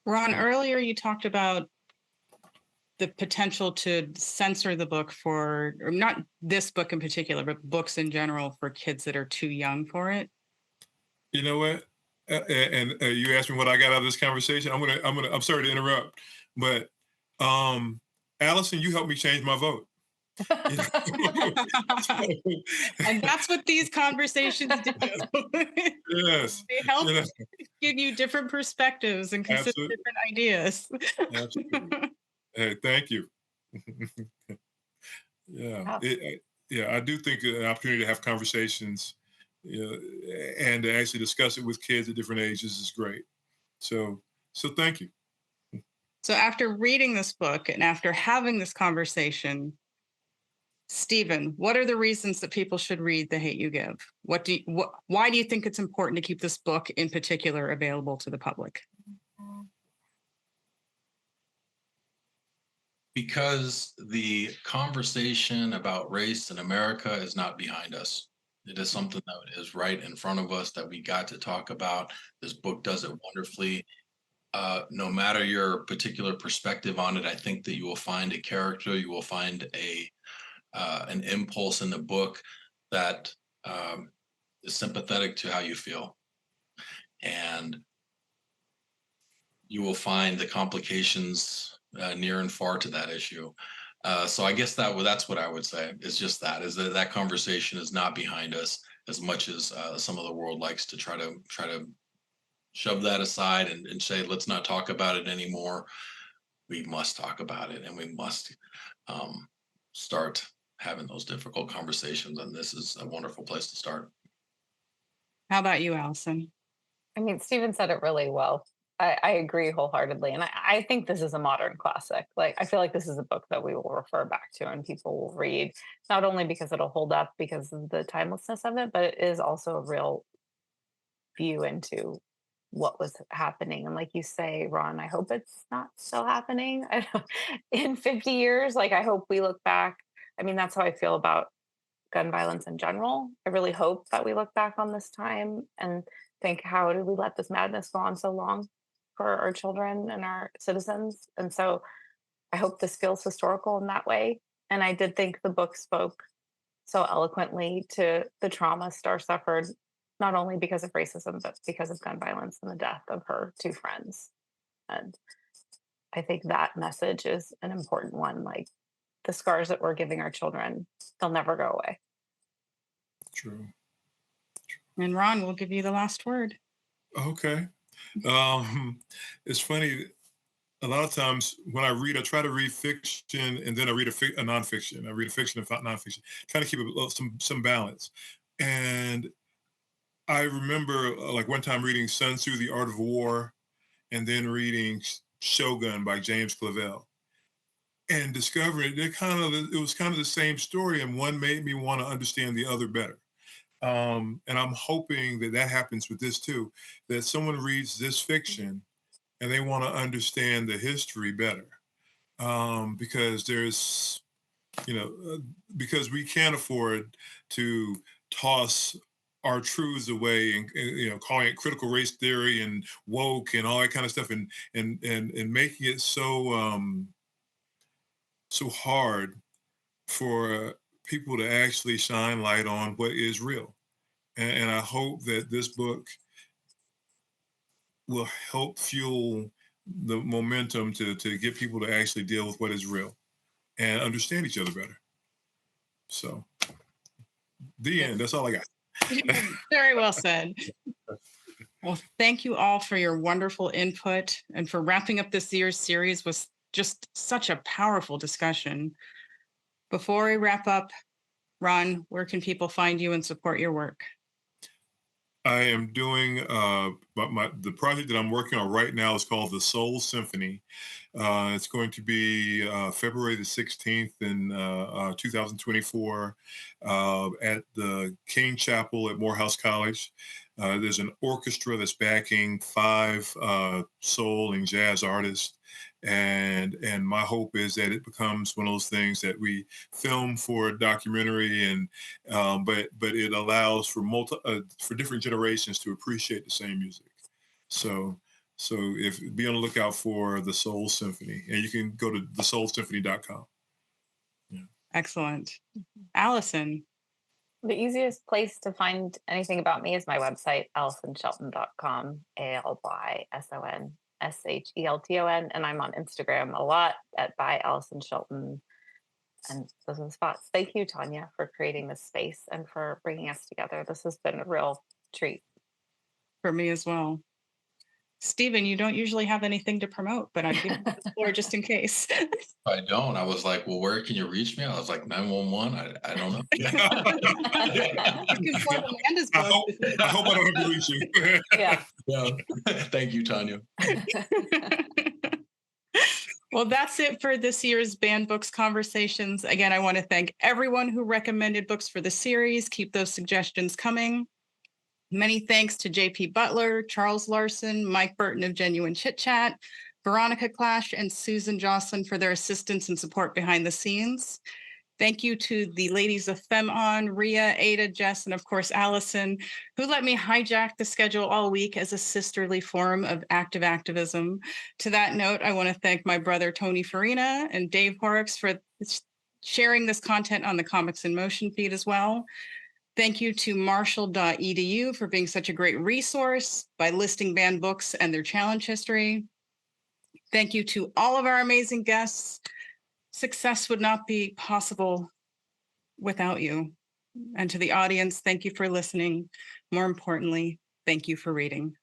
Ron, earlier you talked about the potential to censor the book or not this book in particular, but books in general for kids that are too young for it. You know what? And you asked me what I got out of this conversation. I'm sorry to interrupt, but Alyson, you helped me change my vote. And that's what these conversations do. Yes. They help give you different perspectives and consider different ideas. Absolutely. Hey, thank you. Yeah. I do think an opportunity to have conversations and to actually discuss it with kids at different ages is great. So thank you. So after reading this book and after having this conversation, Stephen, what are the reasons that people should read The Hate U Give? Why do you think it's important to keep this book in particular available to the public? Because the conversation about race in America is not behind us. It is something that is right in front of us that we got to talk about. This book does it wonderfully. No matter your particular perspective on it, I think that you will find a character, you will find an impulse in the book that is sympathetic to how you feel. And you will find the complications near and far to that issue. So I guess that's what I would say is just is that conversation is not behind us as much as some of the world likes to try to shove that aside and say, let's not talk about it anymore. We must talk about it, and we must start having those difficult conversations. And this is a wonderful place to start. How about you, Alyson? I mean, Stephen said it really well. I agree wholeheartedly. And I think this is a modern classic. Like, I feel like this is a book that we will refer back to and people will read, not only because it'll hold up because of the timelessness of it, but it is also a real view into what was happening. And like you say, Ron, I hope it's not still happening in 50 years. Like, I hope we look back. I mean, that's how I feel about gun violence in general. I really hope that we look back on this time and think, how did we let this madness go on so long for our children and our citizens? And so I hope this feels historical in that way. And I did think the book spoke so eloquently to the trauma Star suffered, not only because of racism, but because of gun violence and the death of her two friends. And I think that message is an important one. Like, the scars that we're giving our children, they'll never go away. True. And Ron, we'll give you the last word. Okay. It's funny. A lot of times when I read, I try to read fiction and then I read a nonfiction. I read a fiction and nonfiction, trying to keep some balance. And I remember like one time reading Sun Tzu, The Art of War, and then reading Shogun by James Clavell, and discovering it was kind of the same story, and one made me want to understand the other better. And I'm hoping that happens with this too, that someone reads this fiction and they want to understand the history better, because because we can't afford to toss our truths away and calling it critical race theory and woke and all that kind of stuff and making it so hard for people to actually shine light on what is real. And I hope that this book will help fuel the momentum to get people to actually deal with what is real and understand each other better. So, the end. That's all I got. Very well said. Well, thank you all for your wonderful input and for wrapping up this year's series with just such a powerful discussion. Before we wrap up, Ron, where can people find you and support your work? I am doing the project that I'm working on right now is called the Soul Symphony. It's going to be February the 16th in 2024 at the King Chapel at Morehouse College. There's an orchestra that's backing 5 soul and jazz artists. And my hope is that it becomes one of those things that we film for a documentary, and but it allows for for different generations to appreciate the same music. So if be on the lookout for the Soul Symphony, and you can go to thesoulsymphony.com. Yeah. Excellent. Alyson. The easiest place to find anything about me is my website, alysonshelton.com, ALYSONSHELTON. And I'm on Instagram a lot at by Alyson Shelton. And those are the spots. Thank you, Tonya, for creating this space and for bringing us together. This has been a real treat. For me as well. Stephen, you don't usually have anything to promote, but I'm giving you the floor just in case. I don't. I was like, well, where can you reach me? I was like, 911. I don't know. You can plug Amanda's I book. hope I don't have to reach you. Yeah. Yeah. Thank you, Tonya. Well, that's it for this year's Banned Books Conversations. Again, I want to thank everyone who recommended books for the series. Keep those suggestions coming. Many thanks to JP Butler, Charles Larson, Mike Burton of Genuine Chit Chat, Veronica Clash, and Susan Jocelyn for their assistance and support behind the scenes. Thank you to the ladies of FemOn, Ria, Ada, Jess, and of course, Alyson, who let me hijack the schedule all week as a sisterly form of active activism. To that note, I want to thank my brother, Tony Farina, and Dave Horrocks for sharing this content on the Comics in Motion feed as well. Thank you to Marshall.edu for being such a great resource by listing banned books and their challenge history. Thank you to all of our amazing guests. Success would not be possible without you. And to the audience, thank you for listening. More importantly, thank you for reading.